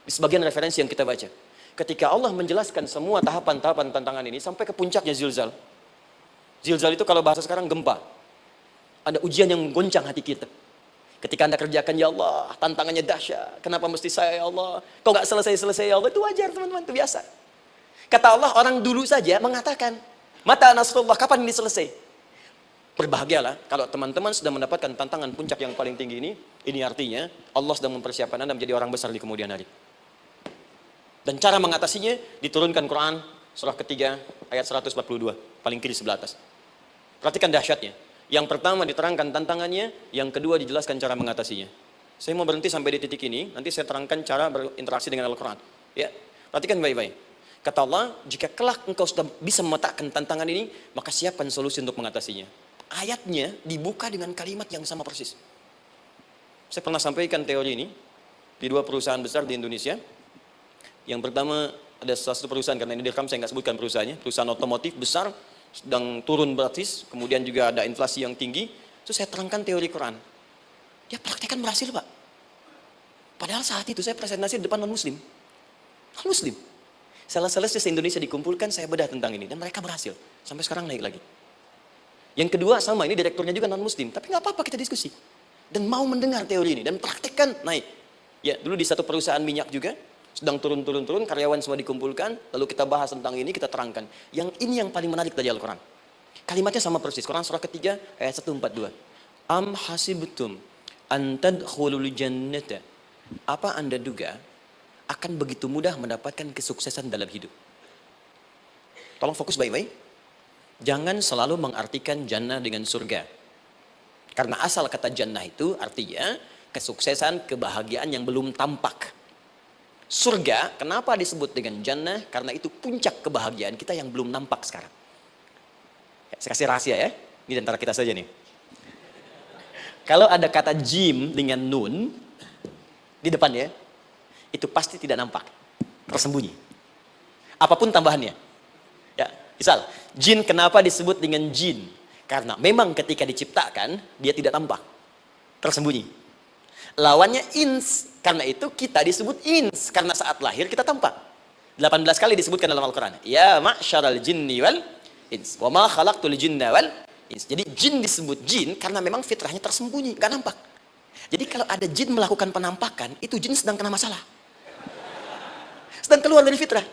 Di sebagian referensi yang kita baca. Ketika Allah menjelaskan semua tahapan-tahapan tantangan ini, sampai ke puncaknya zilzal. Zilzal itu kalau bahasa sekarang gempa. Ada ujian yang menggoncang hati kita. Ketika Anda kerjakan, ya Allah, tantangannya dahsyat. Kenapa mesti saya, ya Allah? Kok nggak selesai-selesai, ya Allah? Itu wajar, teman-teman, itu biasa. Kata Allah, orang dulu saja mengatakan, mata nasrullah, kapan ini selesai? Berbahagialah kalau teman-teman sudah mendapatkan tantangan puncak yang paling tinggi ini artinya Allah sedang mempersiapkan Anda menjadi orang besar di kemudian hari. Dan cara mengatasinya diturunkan Quran surah ketiga ayat 142, paling kiri sebelah atas. Perhatikan dahsyatnya. Yang pertama diterangkan tantangannya, yang kedua dijelaskan cara mengatasinya. Saya mau berhenti sampai di titik ini, nanti saya terangkan cara berinteraksi dengan Al-Quran. Ya, perhatikan baik-baik. Kata Allah, jika kelak engkau sudah bisa memetakan tantangan ini, maka siapkan solusi untuk mengatasinya. Ayatnya dibuka dengan kalimat yang sama persis. Saya pernah sampaikan teori ini di 2 perusahaan besar di Indonesia. Yang pertama, ada salah satu perusahaan, karena ini direkam saya nggak sebutkan perusahaannya, perusahaan otomotif besar, sedang turun gratis, kemudian juga ada inflasi yang tinggi. Terus saya terangkan teori Quran. Dia praktekkan berhasil, Pak. Padahal saat itu saya presentasi di depan non-muslim. Non-muslim. Salah-salah se-Indonesia dikumpulkan, saya bedah tentang ini. Dan mereka berhasil. Sampai sekarang naik lagi. Yang kedua sama, ini direkturnya juga non-muslim. Tapi nggak apa-apa kita diskusi. Dan mau mendengar teori ini. Dan praktekkan, naik. Ya, dulu di satu perusahaan minyak juga. Sedang turun-turun, karyawan semua dikumpulkan. Lalu kita bahas tentang ini, kita terangkan. Yang ini yang paling menarik dari Al-Quran. Kalimatnya sama persis. Quran surah ketiga, ayat 142. Am hasibtum an tadkhulul jannata. Apa Anda duga akan begitu mudah mendapatkan kesuksesan dalam hidup? Tolong fokus baik-baik. Jangan selalu mengartikan jannah dengan surga. Karena asal kata jannah itu artinya kesuksesan, kebahagiaan yang belum tampak. Surga, kenapa disebut dengan jannah? Karena itu puncak kebahagiaan kita yang belum nampak sekarang. Ya, saya kasih rahasia ya. Ini antara kita saja nih. Kalau ada kata jim dengan nun di depannya, itu pasti tidak nampak, tersembunyi. Apapun tambahannya. Ya, misal, jin kenapa disebut dengan jin? Karena memang ketika diciptakan, dia tidak tampak, tersembunyi. Lawannya ins, karena itu kita disebut ins, karena saat lahir kita tampak. 18 kali disebutkan dalam Al-Quran. Ya ma'syaral jinni wal ins, wa ma khalaqtul jinna wal ins. Jadi jin disebut jin karena memang fitrahnya tersembunyi, gak nampak. Jadi kalau ada jin melakukan penampakan, itu jin sedang kena masalah. Sedang keluar dari fitrah.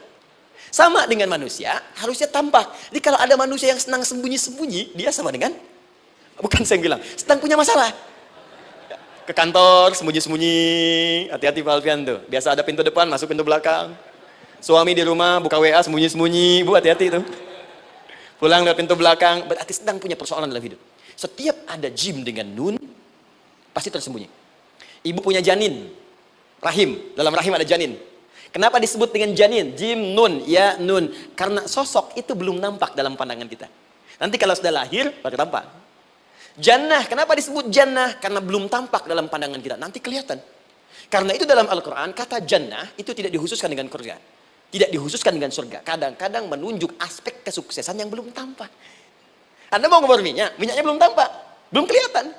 Sama dengan manusia, harusnya tampak. Jadi kalau ada manusia yang senang sembunyi-sembunyi, dia sama dengan, bukan saya bilang, sedang punya masalah. Ke kantor, sembunyi-sembunyi, hati-hati Pak Alfian tuh. Biasa ada pintu depan, masuk pintu belakang. Suami di rumah, buka WA, sembunyi-sembunyi, Bu hati-hati tuh. Pulang lewat pintu belakang, berarti sedang punya persoalan dalam hidup. Setiap ada jim dengan nun, pasti tersembunyi. Ibu punya janin, rahim, dalam rahim ada janin. Kenapa disebut dengan janin? Jim, nun, ya, nun. Karena sosok itu belum nampak dalam pandangan kita. Nanti kalau sudah lahir, baru tampak. Jannah, kenapa disebut jannah? Karena belum tampak dalam pandangan kita. Nanti kelihatan. Karena itu dalam Al-Quran, kata jannah itu tidak dikhususkan dengan surga. Tidak dikhususkan dengan surga. Kadang-kadang menunjuk aspek kesuksesan yang belum tampak. Anda mau ngomong minyak, minyaknya belum tampak. Belum kelihatan.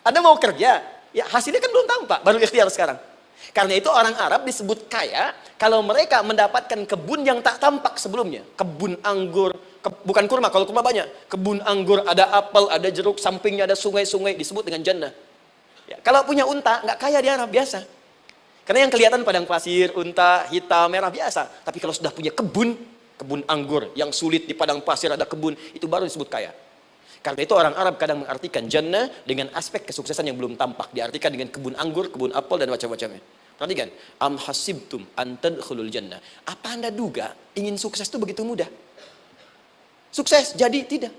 Anda mau kerja, ya hasilnya kan belum tampak. Baru ikhtiar sekarang. Karena itu orang Arab disebut kaya kalau mereka mendapatkan kebun yang tak tampak sebelumnya. Kebun anggur, bukan kurma, kalau kurma banyak. Kebun anggur, ada apel, ada jeruk, sampingnya ada sungai-sungai, disebut dengan jannah. Ya, kalau punya unta, nggak kaya di Arab, biasa. Karena yang kelihatan padang pasir, unta, hitam, merah, biasa. Tapi kalau sudah punya kebun anggur, yang sulit di padang pasir ada kebun, itu baru disebut kaya. Karena itu orang Arab kadang mengartikan jannah dengan aspek kesuksesan yang belum tampak. Diartikan dengan kebun anggur, kebun apel, dan macam-macamnya. Perhatikan, am hasibtum an tadkhulul jannah. Apa Anda duga ingin sukses itu begitu mudah? Sukses jadi tidak.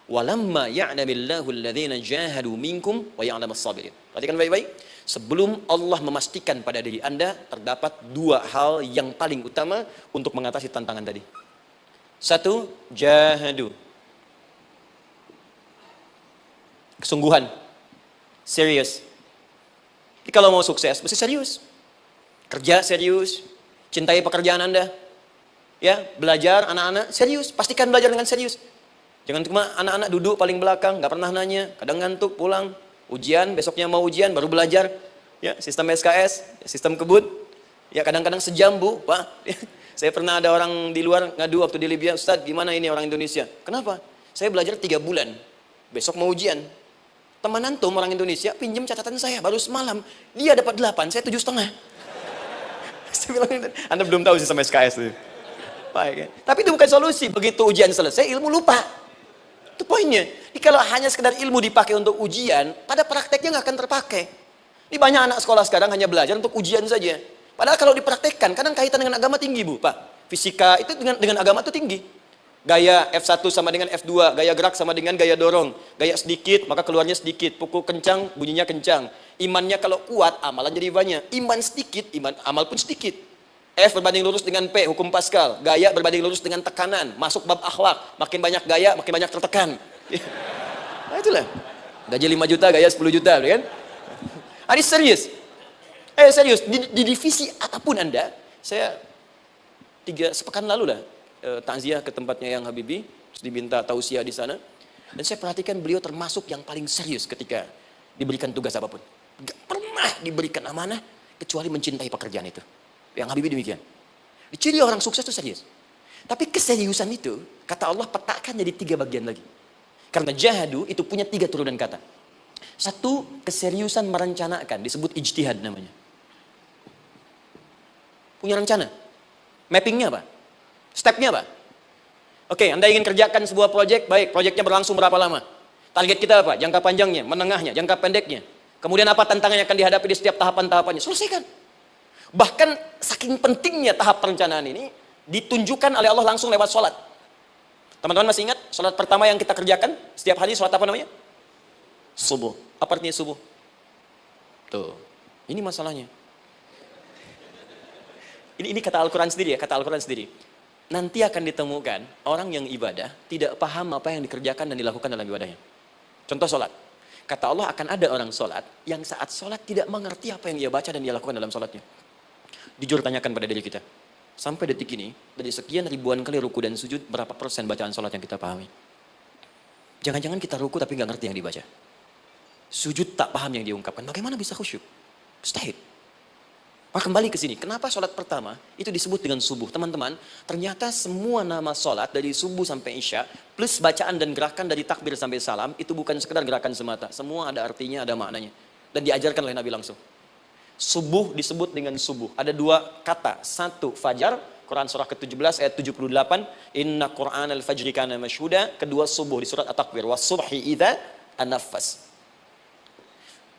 Walamma ya'lamillahu alladhina jahadu minkum wa ya'lamas sabirin. Perhatikan baik-baik. Sebelum Allah memastikan pada diri Anda terdapat 2 hal yang paling utama untuk mengatasi tantangan tadi. 1, jahadu. Kesungguhan, serius. Jadi kalau mau sukses, mesti serius. Kerja serius, cintai pekerjaan Anda. Ya, belajar anak-anak serius, pastikan belajar dengan serius. Jangan cuma anak-anak duduk paling belakang, nggak pernah nanya, kadang ngantuk, pulang, ujian, besoknya mau ujian, baru belajar. Ya, sistem SKS, sistem kebut. Ya, kadang-kadang sejam, Bu, Pak. Saya pernah ada orang di luar ngadu waktu di Libya, Ustadz, gimana ini orang Indonesia? Kenapa? Saya belajar 3 bulan, besok mau ujian. Teman antum orang Indonesia pinjam catatan saya baru semalam, dia dapat 8, saya 7,5. Saya bilang, Anda belum tahu sih sama SKS itu. Baik, ya. Tapi itu bukan solusi. Begitu ujian selesai, ilmu lupa. Itu poinnya. Jadi kalau hanya sekedar ilmu dipakai untuk ujian, pada prakteknya nggak akan terpakai. Ini banyak anak sekolah sekarang hanya belajar untuk ujian saja. Padahal kalau dipraktekkan, kadang kaitan dengan agama tinggi, Bu, Pak. Fisika itu dengan agama itu tinggi. Gaya F1 sama dengan F2, gaya gerak sama dengan gaya dorong. Gaya sedikit, maka keluarnya sedikit. Pukul kencang, bunyinya kencang. Imannya kalau kuat, amalan jadi banyak. Iman sedikit, amal pun sedikit. F berbanding lurus dengan P, hukum Pascal. Gaya berbanding lurus dengan tekanan. Masuk bab akhlak. Makin banyak gaya, makin banyak tertekan. Nah itulah. Gaji 5 juta, gaya 10 juta. Kan? Ini serius. Serius. Di divisi apapun Anda, saya sepekan lalu lah, takziah ke tempatnya yang Habibie, terus diminta tausiah di sana. Dan saya perhatikan beliau termasuk yang paling serius ketika diberikan tugas apapun. Gak pernah diberikan amanah, kecuali mencintai pekerjaan itu. Yang Habibie demikian. Ciri orang sukses itu serius. Tapi keseriusan itu, kata Allah petakan jadi 3 bagian lagi. Karena jahadu itu punya 3 turunan kata. 1, keseriusan merencanakan, disebut ijtihad namanya. Punya rencana. Mappingnya apa? Stepnya apa? Oke, Anda ingin kerjakan sebuah proyek, baik, proyeknya berlangsung berapa lama? Target kita apa? Jangka panjangnya, menengahnya, jangka pendeknya. Kemudian apa tantangan yang akan dihadapi di setiap tahapan-tahapannya? Selesaikan. Bahkan saking pentingnya tahap perencanaan ini ditunjukkan oleh Allah langsung lewat sholat. Teman-teman masih ingat sholat pertama yang kita kerjakan setiap hari, sholat apa namanya? Subuh. Apa artinya subuh? Tuh, ini masalahnya. Ini kata Al-Quran sendiri ya, kata Al-Quran sendiri. Nanti akan ditemukan orang yang ibadah tidak paham apa yang dikerjakan dan dilakukan dalam ibadahnya. Contoh sholat. Kata Allah akan ada orang sholat yang saat sholat tidak mengerti apa yang ia baca dan dia lakukan dalam sholatnya. Jujur tanyakan pada diri kita. Sampai detik ini, dari sekian ribuan kali ruku dan sujud, berapa persen bacaan sholat yang kita pahami? Jangan-jangan kita ruku tapi nggak ngerti yang dibaca. Sujud tak paham yang diungkapkan. Bagaimana bisa khusyuk? Mustahil. Maka kembali ke sini. Kenapa sholat pertama itu disebut dengan subuh? Teman-teman, ternyata semua nama sholat dari subuh sampai isya, plus bacaan dan gerakan dari takbir sampai salam, itu bukan sekedar gerakan semata. Semua ada artinya, ada maknanya. Dan diajarkan oleh Nabi langsung. Subuh disebut dengan subuh. Ada 2 kata. 1, fajar. Quran surah ke-17 ayat 78. Inna Qur'an al-fajri kana masyhuda. Kedua, subuh di surat At-Takwir. Was-subhi idza an-naffas.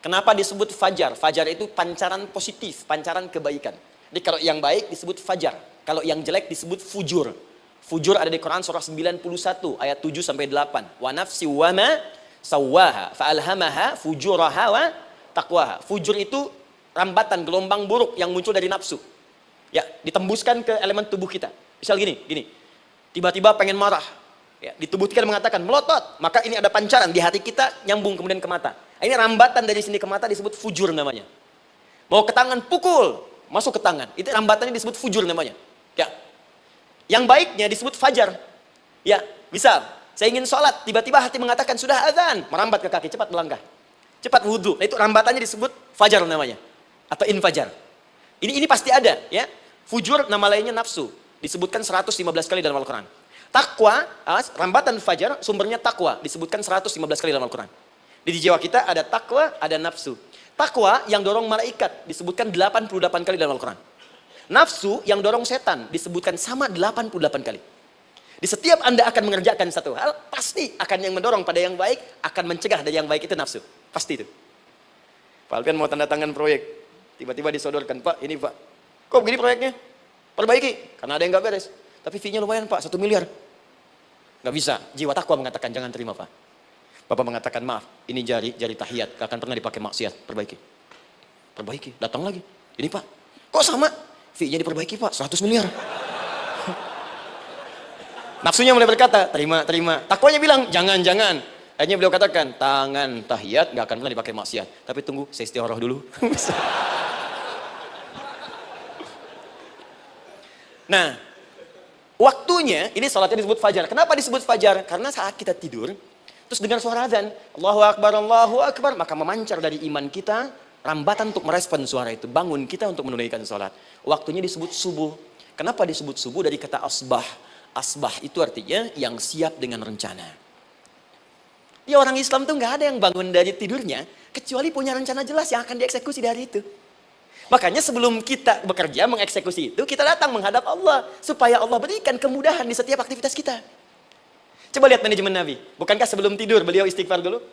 Kenapa disebut fajar? Fajar itu pancaran positif, pancaran kebaikan. Jadi kalau yang baik disebut fajar. Kalau yang jelek disebut fujur. Fujur ada di Quran surah 91 ayat 7 sampai 8. Wa nafsi wa ma sawwaha fa'alhamaha fujuraha wa taqwaha. Fujur itu rambatan, gelombang buruk yang muncul dari nafsu. Ya, ditembuskan ke elemen tubuh kita. Misal gini. Tiba-tiba pengen marah. Ya, di tubuh kita mengatakan melotot. Maka ini ada pancaran di hati kita nyambung kemudian ke mata. Ini rambatan dari sini ke mata disebut fujur namanya. Mau ke tangan pukul, masuk ke tangan. Itu rambatannya disebut fujur namanya. Ya. Yang baiknya disebut fajar. Ya, misal saya ingin sholat, tiba-tiba hati mengatakan sudah azan, merambat ke kaki, cepat melangkah. Cepat wudhu. Nah, itu rambatannya disebut fajar namanya. Atau infajar. Ini pasti ada, ya. Fujur nama lainnya nafsu, disebutkan 115 kali dalam Al-Quran. Takwa, rambatan fajar, sumbernya takwa, disebutkan 115 kali dalam Al-Quran. Di jiwa kita ada takwa, ada nafsu. Takwa yang dorong malaikat, disebutkan 88 kali dalam Al-Quran. Nafsu yang dorong setan, disebutkan sama 88 kali. Di setiap Anda akan mengerjakan satu hal, pasti akan yang mendorong pada yang baik, akan mencegah dari yang baik itu nafsu. Pasti itu. Pak Alpian mau tanda tangan proyek. Tiba-tiba disodorkan, Pak, ini Pak. Kok begini proyeknya? Perbaiki. Karena ada yang nggak beres. Tapi fee-nya lumayan Pak, 1 miliar. Nggak bisa. Jiwa takwa mengatakan, jangan terima Pak. Bapak mengatakan, maaf, ini jari tahiyat. Gak akan pernah dipakai maksiat. Perbaiki. Datang lagi. Ini Pak. Kok sama? Fee-nya diperbaiki Pak, 100 miliar. Nafsunya mulai berkata, terima. Takwanya bilang, jangan. Akhirnya beliau katakan, tangan tahiyat gak akan pernah dipakai maksiat. Tapi tunggu, saya istiqoroh dulu. Nah, waktunya, ini salatnya disebut fajar. Kenapa disebut fajar? Karena saat kita tidur, terus dengar suara azan, Allahu Akbar, maka memancar dari iman kita, rambatan untuk merespon suara itu. Bangun kita untuk menunaikan salat. Waktunya disebut subuh. Kenapa disebut subuh? Dari kata asbah. Asbah itu artinya yang siap dengan rencana. Ya, orang Islam tuh nggak ada yang bangun dari tidurnya, kecuali punya rencana jelas yang akan dieksekusi dari itu. Makanya sebelum kita bekerja mengeksekusi itu, kita datang menghadap Allah supaya Allah berikan kemudahan di setiap aktivitas kita. Coba lihat manajemen Nabi. Bukankah sebelum tidur beliau istighfar dulu?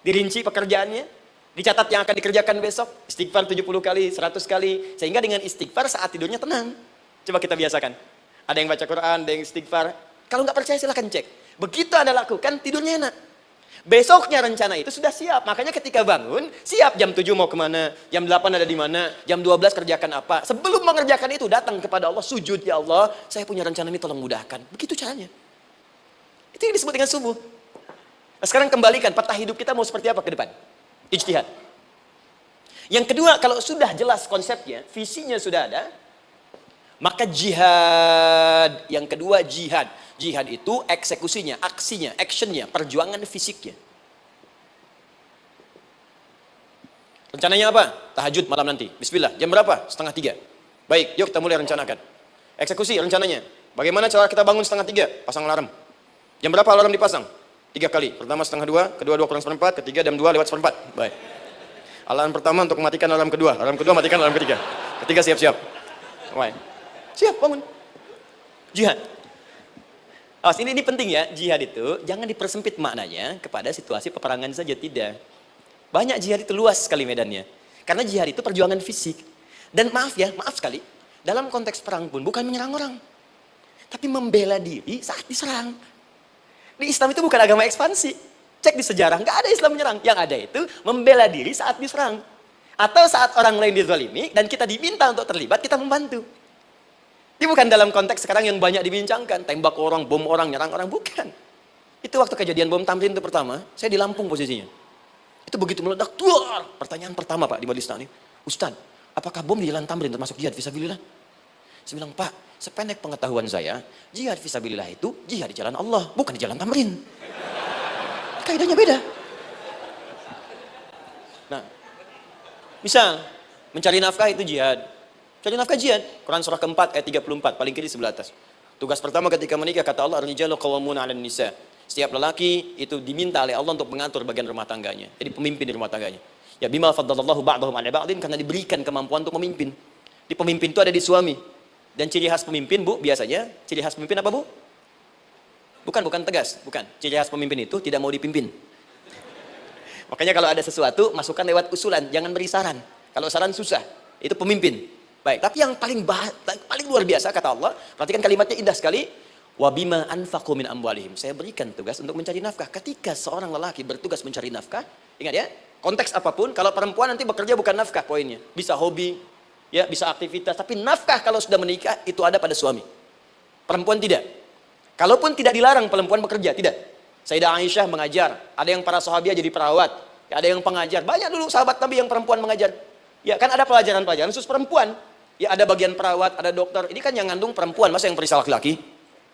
Dirinci pekerjaannya, dicatat yang akan dikerjakan besok, istighfar 70 kali, 100 kali, sehingga dengan istighfar saat tidurnya tenang. Coba kita biasakan. Ada yang baca Quran, ada yang istighfar. Kalau nggak percaya silahkan cek. Begitu Anda lakukan, tidurnya enak. Besoknya rencana itu sudah siap. Makanya ketika bangun, siap jam 7 mau kemana, jam 8 ada di mana, jam 12 kerjakan apa. Sebelum mengerjakan itu datang kepada Allah, sujud, ya Allah, saya punya rencana ini tolong mudahkan. Begitu caranya. Itu yang disebut dengan subuh. Nah, sekarang kembalikan, peta hidup kita mau seperti apa ke depan? Ijtihad. Yang kedua, kalau sudah jelas konsepnya, visinya sudah ada, maka jihad. Yang kedua, jihad. Jihad itu eksekusinya, aksinya, actionnya, perjuangan fisiknya. Rencananya apa? Tahajud malam nanti. Bismillah. Jam berapa? 2:30. Baik, yuk kita mulai rencanakan. Eksekusi rencananya. Bagaimana cara kita bangun 2:30? Pasang alarm. Jam berapa alarm dipasang? 3 kali. Pertama 1:30, kedua 2:45, ketiga jam 2 lewat 1/4. Baik. Alarm pertama untuk matikan alarm kedua. Alarm kedua matikan alarm ketiga. Ketiga siap-siap. Baik. Siap, bangun. Jihad. Awas, ini penting ya, jihad itu jangan dipersempit maknanya kepada situasi peperangan saja, tidak. Banyak jihad itu luas sekali medannya. Karena jihad itu perjuangan fisik. Dan maaf sekali, dalam konteks perang pun bukan menyerang orang. Tapi membela diri saat diserang. Di Islam itu bukan agama ekspansi. Cek di sejarah, nggak ada Islam menyerang. Yang ada itu membela diri saat diserang. Atau saat orang lain dizalimi dan kita diminta untuk terlibat, kita membantu. Ini bukan dalam konteks sekarang yang banyak dibincangkan, tembak orang, bom orang, nyerang orang, bukan. Itu waktu kejadian bom Tamrin itu pertama, saya di Lampung posisinya. Itu begitu meledak, tuar. Pertanyaan pertama Pak di majelis taklim, Ustaz, apakah bom di jalan Tamrin termasuk jihad fisabilillah? Saya bilang, Pak, sependek pengetahuan saya, jihad fisabilillah itu jihad di jalan Allah, bukan di jalan Tamrin. Kaidahnya beda. Nah, misal mencari nafkah itu jihad. Cari nafkah jihad. Quran surah keempat ayat 34, paling kiri sebelah atas. Tugas pertama ketika menikah, kata Allah, ar-rijalu qawwamuna 'alan nisa. Setiap lelaki itu diminta oleh Allah untuk mengatur bagian rumah tangganya. Jadi pemimpin di rumah tangganya. Ya bima faddalallahu ba'dahum 'ala ba'din, karena diberikan kemampuan untuk memimpin. Di pemimpin itu ada di suami. Dan ciri khas pemimpin, Bu, biasanya ciri khas pemimpin apa, Bu? Bukan tegas, bukan. Ciri khas pemimpin itu tidak mau dipimpin. Makanya kalau ada sesuatu, masukkan lewat usulan, jangan beri saran. Kalau saran susah, itu pemimpin. Baik, tapi yang paling luar biasa kata Allah, perhatikan kalimatnya indah sekali. Wa bima anfaqu min amwalihim. Saya berikan tugas untuk mencari nafkah. Ketika seorang lelaki bertugas mencari nafkah, ingat ya, konteks apapun, kalau perempuan nanti bekerja bukan nafkah poinnya. Bisa hobi, ya, bisa aktivitas, tapi nafkah kalau sudah menikah itu ada pada suami. Perempuan tidak. Kalaupun tidak dilarang perempuan bekerja, tidak. Sayyidah Aisyah mengajar, ada yang para sahabiah jadi perawat, ada yang pengajar. Banyak dulu sahabat Nabi yang perempuan mengajar. Ya, kan ada pelajaran-pelajaran khusus perempuan. Ya, ada bagian perawat, ada dokter. Ini kan yang ngandung perempuan, masa yang periksa laki-laki?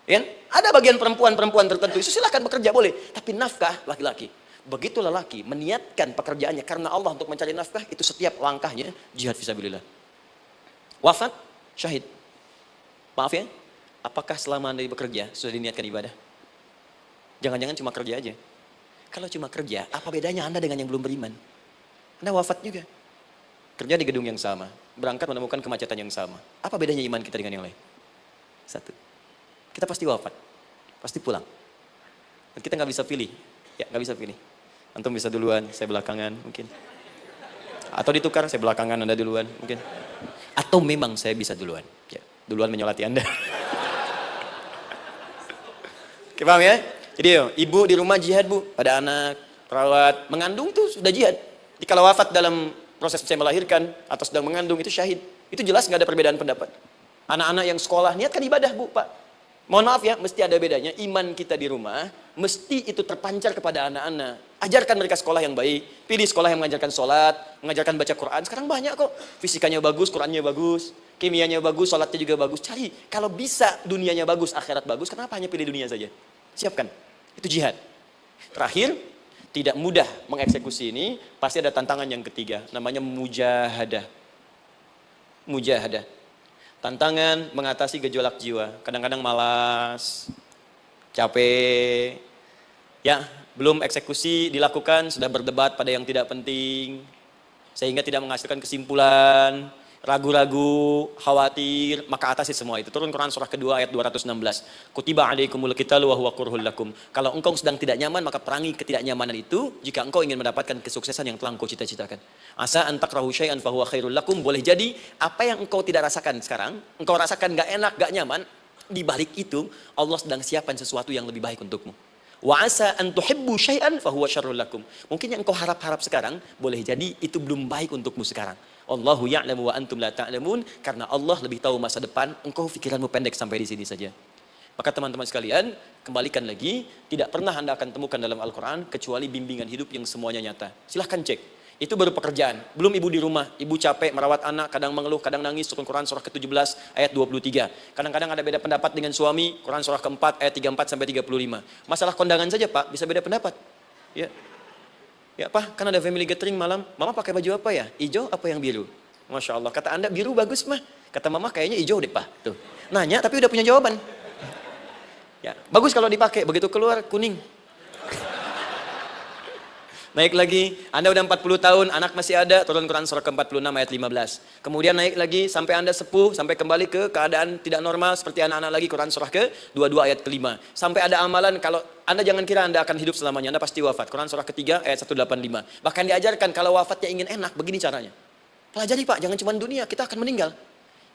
Ya, ada bagian perempuan tertentu, itu silahkan bekerja boleh. Tapi nafkah laki-laki. Begitu lelaki meniatkan pekerjaannya karena Allah untuk mencari nafkah, itu setiap langkahnya jihad fisabilillah. Wafat, syahid. Maaf ya, apakah selama Anda bekerja sudah diniatkan ibadah? Jangan-jangan cuma kerja aja. Kalau cuma kerja, apa bedanya Anda dengan yang belum beriman? Anda wafat juga. Kerja di gedung yang sama, berangkat menemukan kemacetan yang sama. Apa bedanya iman kita dengan yang lain? Satu, kita pasti wafat, pasti pulang. Dan kita nggak bisa pilih, ya nggak bisa pilih. Antum bisa duluan, saya belakangan mungkin. Atau ditukar, saya belakangan, Anda duluan mungkin. Atau memang saya bisa duluan, ya duluan menyolati Anda. Oke, paham ya? Jadi ibu di rumah jihad, Bu, pada anak, perawat, mengandung itu sudah jihad. Jadi kalau wafat dalam proses saya melahirkan atau sedang mengandung itu syahid. Itu jelas nggak ada perbedaan pendapat. Anak-anak yang sekolah niatkan ibadah, Bu, Pak. Mohon maaf ya, mesti ada bedanya. Iman kita di rumah mesti itu terpancar kepada anak-anak. Ajarkan mereka sekolah yang baik. Pilih sekolah yang mengajarkan sholat, mengajarkan baca Quran. Sekarang banyak kok. Fisikanya bagus, Qurannya bagus, kimianya bagus, sholatnya juga bagus. Cari. Kalau bisa dunianya bagus, akhirat bagus, kenapa hanya pilih dunia saja? Siapkan. Itu jihad. Terakhir, tidak mudah mengeksekusi ini, pasti ada tantangan yang ketiga, namanya mujahadah. Mujahadah. Tantangan mengatasi gejolak jiwa. Kadang-kadang malas, capek, ya belum eksekusi dilakukan, sudah berdebat pada yang tidak penting, sehingga tidak menghasilkan kesimpulan, ragu-ragu, khawatir, maka atasi semua itu. Turun Quran surah kedua ayat 216. Kutiba alaikumul qitalu wa huwa kurhul lakum. Kalau engkau sedang tidak nyaman, maka perangi ketidaknyamanan itu jika engkau ingin mendapatkan kesuksesan yang telah engkau cita-citakan. Asa an takrahu syai'an fa huwa khairul lakum. Boleh jadi apa yang engkau tidak rasakan sekarang, engkau rasakan gak enak, gak nyaman, di balik itu Allah sedang siapkan sesuatu yang lebih baik untukmu. Wa asa an tuhibbu syai'an fahuwa syarrul lakum. Mungkin yang engkau harap-harap sekarang, boleh jadi itu belum baik untukmu sekarang. Allahu ya'lamu wa antum la ta'lamun, karena Allah lebih tahu masa depan, engkau pikiranmu pendek sampai di sini saja. Maka teman-teman sekalian, kembalikan lagi, tidak pernah Anda akan temukan dalam Al-Quran kecuali bimbingan hidup yang semuanya nyata. Silahkan cek. Itu baru pekerjaan. Belum ibu di rumah, ibu capek merawat anak, kadang mengeluh, kadang nangis, turun Quran surah ke-17 ayat 23. Kadang-kadang ada beda pendapat dengan suami, Quran surah ke-4 ayat 34 sampai 35. Masalah kondangan saja Pak, bisa beda pendapat. Ya. Ya Pak, kan ada family gathering malam, Mama pakai baju apa ya? Hijau apa yang biru? Masya Allah, kata Anda biru bagus mah. Kata Mama kayaknya hijau deh Pak. Tuh. Nanya tapi udah punya jawaban. Ya, bagus kalau dipakai, begitu keluar kuning. Naik lagi, Anda udah 40 tahun, anak masih ada, turun Quran surah ke-46 ayat 15. Kemudian naik lagi, sampai Anda sepuh, sampai kembali ke keadaan tidak normal, seperti anak-anak lagi, Quran surah ke-22 ayat ke-5. Sampai ada amalan, kalau Anda jangan kira Anda akan hidup selamanya, Anda pasti wafat. Quran surah ke-3 ayat 185. Bahkan diajarkan, kalau wafatnya ingin enak, begini caranya. Pelajari Pak, jangan cuma dunia, kita akan meninggal.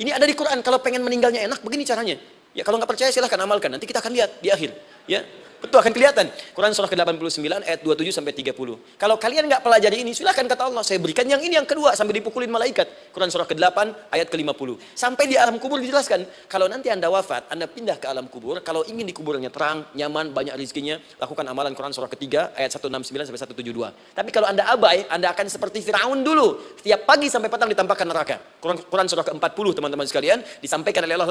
Ini ada di Quran, kalau pengen meninggalnya enak, begini caranya. Ya kalau nggak percaya silahkan amalkan, nanti kita akan lihat di akhir. Ya. Betul, akan kelihatan. Quran surah ke-89 ayat 27 sampai 30. Kalau kalian nggak pelajari ini, silakan kata Allah, saya berikan yang ini yang kedua sampai dipukulin malaikat. Quran surah ke-8 ayat ke-50. Sampai di alam kubur dijelaskan, kalau nanti Anda wafat, Anda pindah ke alam kubur, kalau ingin di kuburnya terang, nyaman, banyak rezekinya, lakukan amalan Quran surah ketiga ayat 169 sampai 172. Tapi kalau Anda abai, Anda akan seperti Firaun dulu. Setiap pagi sampai petang ditampakkan neraka. Quran surah ke-40 teman-teman sekalian disampaikan oleh Allah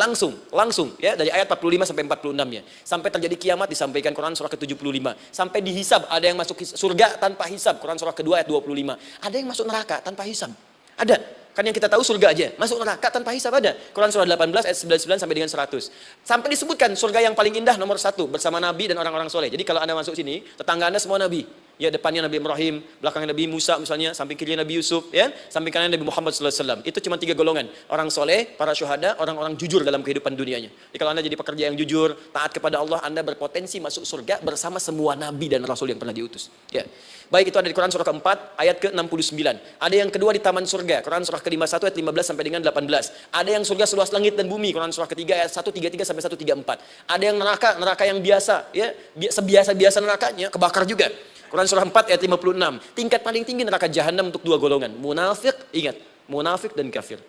langsung ya dari ayat 45 sampai 46-nya. Sampai terjadi kiamat disampaikan Quran surah ke-75. Sampai dihisab, ada yang masuk surga tanpa hisab. Quran surah kedua ayat 25. Ada yang masuk neraka tanpa hisab. Ada. Kan yang kita tahu surga aja. Masuk neraka tanpa hisab ada. Quran surah 18 ayat 99 sampai dengan 100. Sampai disebutkan surga yang paling indah nomor 1 bersama Nabi dan orang-orang soleh. Jadi kalau Anda masuk sini, tetangga Anda semua Nabi. Ya depannya Nabi Ibrahim, belakangnya Nabi Musa misalnya, samping kiri Nabi Yusuf, ya, samping kanan Nabi Muhammad SAW. Itu cuma 3 golongan, orang soleh, para syuhada, orang-orang jujur dalam kehidupan dunianya. Jadi kalau Anda jadi pekerja yang jujur, taat kepada Allah, Anda berpotensi masuk surga bersama semua Nabi dan Rasul yang pernah diutus. Ya. Baik, itu ada di Quran surah ke-4 ayat ke-69. Ada yang kedua di taman surga, Quran surah ke-51 ayat 15 sampai dengan 18. Ada yang surga seluas langit dan bumi, Quran surah ke-3 ayat 133 sampai 134. Ada yang neraka yang biasa, ya, sebiasa-biasa nerakanya kebakar juga. Quran surah 4 ayat 56. Tingkat paling tinggi neraka jahanam untuk 2 golongan. Munafik, ingat, munafik dan kafir.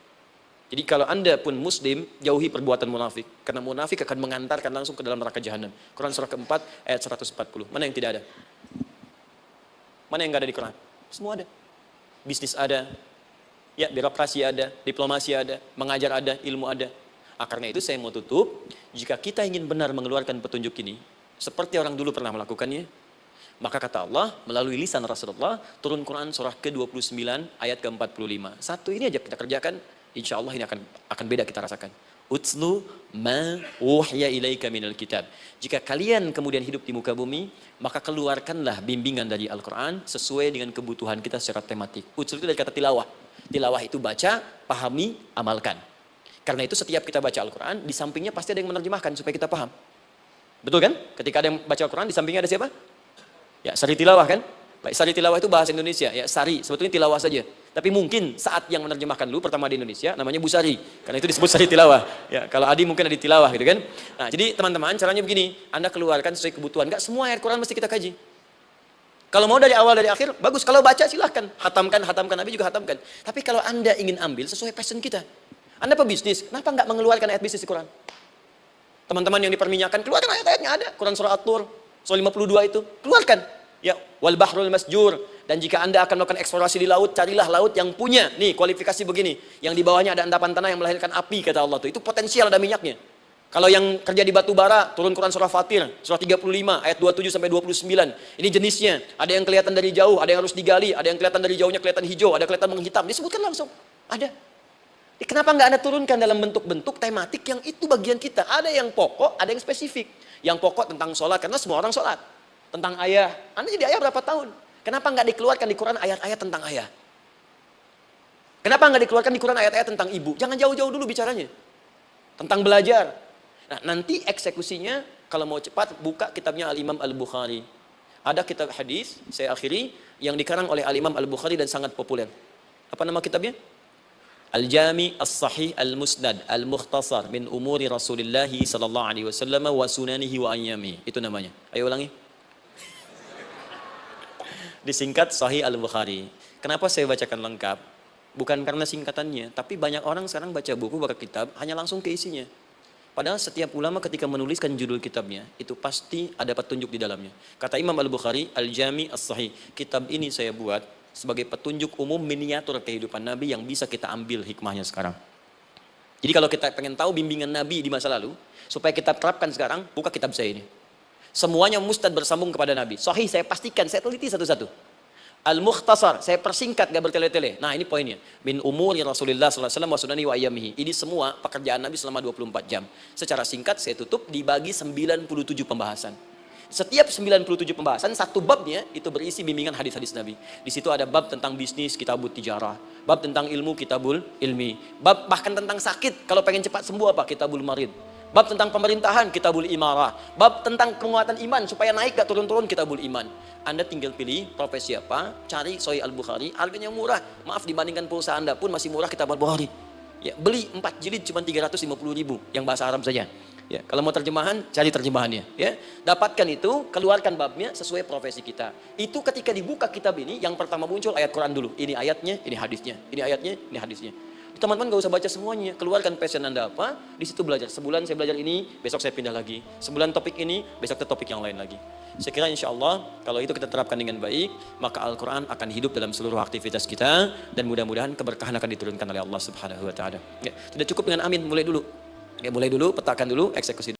Jadi kalau Anda pun muslim, jauhi perbuatan munafik. Karena munafik akan mengantarkan langsung ke dalam neraka jahanam. Quran surah ke-4 ayat 140. Mana yang tidak ada? Mana yang nggak ada di Quran? Semua ada. Bisnis ada, ya birokrasi ada, diplomasi ada, mengajar ada, ilmu ada. Karena itu saya mau tutup, jika kita ingin benar mengeluarkan petunjuk ini, seperti orang dulu pernah melakukannya, maka kata Allah, melalui lisan Rasulullah, turun Quran surah ke-29 ayat ke-45. Satu ini aja kita kerjakan, insya Allah ini akan beda kita rasakan. Utslu ma wuhya ilaika minal kitab. Jika kalian kemudian hidup di muka bumi, maka keluarkanlah bimbingan dari Al-Quran sesuai dengan kebutuhan kita secara tematik. Utslu itu dari kata tilawah. Tilawah itu baca, pahami, amalkan. Karena itu setiap kita baca Al-Quran, di sampingnya pasti ada yang menerjemahkan supaya kita paham. Betul kan? Ketika ada yang baca Al-Quran, di sampingnya ada siapa? Ya, sari tilawah kan? Baik, sari tilawah itu bahasa Indonesia. Ya, sari, sebetulnya tilawah saja. Tapi mungkin saat yang menerjemahkan dulu pertama di Indonesia namanya Bu Sari. Karena itu disebut sari tilawah. Ya, kalau Adi mungkin ada di tilawah gitu kan. Nah, jadi teman-teman caranya begini, Anda keluarkan sesuai kebutuhan. Enggak semua ayat Quran mesti kita kaji. Kalau mau dari awal dari akhir, bagus. Kalau baca silahkan, hatamkan, Nabi juga hatamkan. Tapi kalau Anda ingin ambil sesuai passion kita. Anda pebisnis, kenapa enggak mengeluarkan ayat bisnis di Quran? Teman-teman yang diperminyakan, keluarkan ayat-ayatnya ada. Quran surah At-Tur, surah 52 itu, keluarkan. Ya, wal bahrul masjur. Dan jika Anda akan melakukan eksplorasi di laut, carilah laut yang punya nih kualifikasi begini, yang di bawahnya ada endapan tanah yang melahirkan api, kata Allah tuh. Itu potensial ada minyaknya. Kalau yang kerja di batu bara, turun Quran surah Fatir, surah 35 ayat 27 sampai 29. Ini jenisnya, ada yang kelihatan dari jauh, ada yang harus digali, ada yang kelihatan dari jauhnya kelihatan hijau, ada kelihatan menghitam. Disebutkan langsung. Ada. Kenapa nggak Anda turunkan dalam bentuk-bentuk tematik yang itu bagian kita? Ada yang pokok, ada yang spesifik. Yang pokok tentang sholat, karena semua orang sholat. Tentang ayah, Anda jadi ayah berapa tahun? Kenapa nggak dikeluarkan di Quran ayat-ayat tentang ayah? Kenapa nggak dikeluarkan di Quran ayat-ayat tentang ibu? Jangan jauh-jauh dulu bicaranya. Tentang belajar. Nah, nanti eksekusinya, kalau mau cepat, buka kitabnya Al-Imam Al-Bukhari. Ada kitab hadis, saya akhiri, yang dikarang oleh Al-Imam Al-Bukhari dan sangat populer. Apa nama kitabnya? Al-Jami As-Sahih Al-Musnad Al-Mukhtasar min umuri Rasulullah sallallahu alaihi wasallam wa sunanihi wa ayyami. Itu namanya. Ayo ulangi. Disingkat Sahih Al-Bukhari. Kenapa saya bacakan lengkap? Bukan karena singkatannya, tapi banyak orang sekarang baca buku, baca kitab, hanya langsung ke isinya. Padahal setiap ulama ketika menuliskan judul kitabnya, itu pasti ada petunjuk di dalamnya. Kata Imam Al-Bukhari, Al-Jami As-Sahih, kitab ini saya buat sebagai petunjuk umum miniatur kehidupan Nabi yang bisa kita ambil hikmahnya sekarang. Jadi kalau kita pengen tahu bimbingan Nabi di masa lalu, supaya kita terapkan sekarang, buka kitab saya ini. Semuanya mustad bersambung kepada Nabi. Sahih saya pastikan, saya teliti satu-satu. Al-Mukhtasar, saya persingkat, gak bertele-tele. Nah ini poinnya. Min umuri Rasulullah SAW wa sunani wa ayyamihi. Ini semua pekerjaan Nabi selama 24 jam. Secara singkat saya tutup dibagi 97 pembahasan. Setiap 97 pembahasan, satu babnya itu berisi bimbingan hadis-hadis Nabi. Di situ ada bab tentang bisnis, kitabut tijarah. Bab tentang ilmu, kitabul ilmi. Bab bahkan tentang sakit, kalau pengen cepat sembuh apa? Kitabul marid. Bab tentang pemerintahan, kitabul imarah. Bab tentang penguatan iman, supaya naik gak turun-turun, kitabul iman. Anda tinggal pilih profesi apa, cari Sahih Al-Bukhari, harganya murah. Maaf, dibandingkan pulsa Anda pun masih murah kitab Al-Bukhari. Ya, beli 4 jilid cuma 350.000 yang bahasa Arab saja. Ya, kalau mau terjemahan, cari terjemahannya. Ya, dapatkan itu, keluarkan babnya sesuai profesi kita. Itu ketika dibuka kitab ini, yang pertama muncul ayat Quran dulu. Ini ayatnya, ini hadisnya. Ini ayatnya, ini hadisnya. Teman-teman gak usah baca semuanya, keluarkan passion Anda apa, di situ belajar. Sebulan saya belajar ini, besok saya pindah lagi. Sebulan topik ini, besok ke topik yang lain lagi. Saya kira insya Allah, kalau itu kita terapkan dengan baik, maka Al-Quran akan hidup dalam seluruh aktivitas kita, dan mudah-mudahan keberkahan akan diturunkan oleh Allah Subhanahu Wa Taala. Ya, tidak cukup dengan amin, mulai dulu. Ya, mulai dulu, petakan dulu, eksekusi.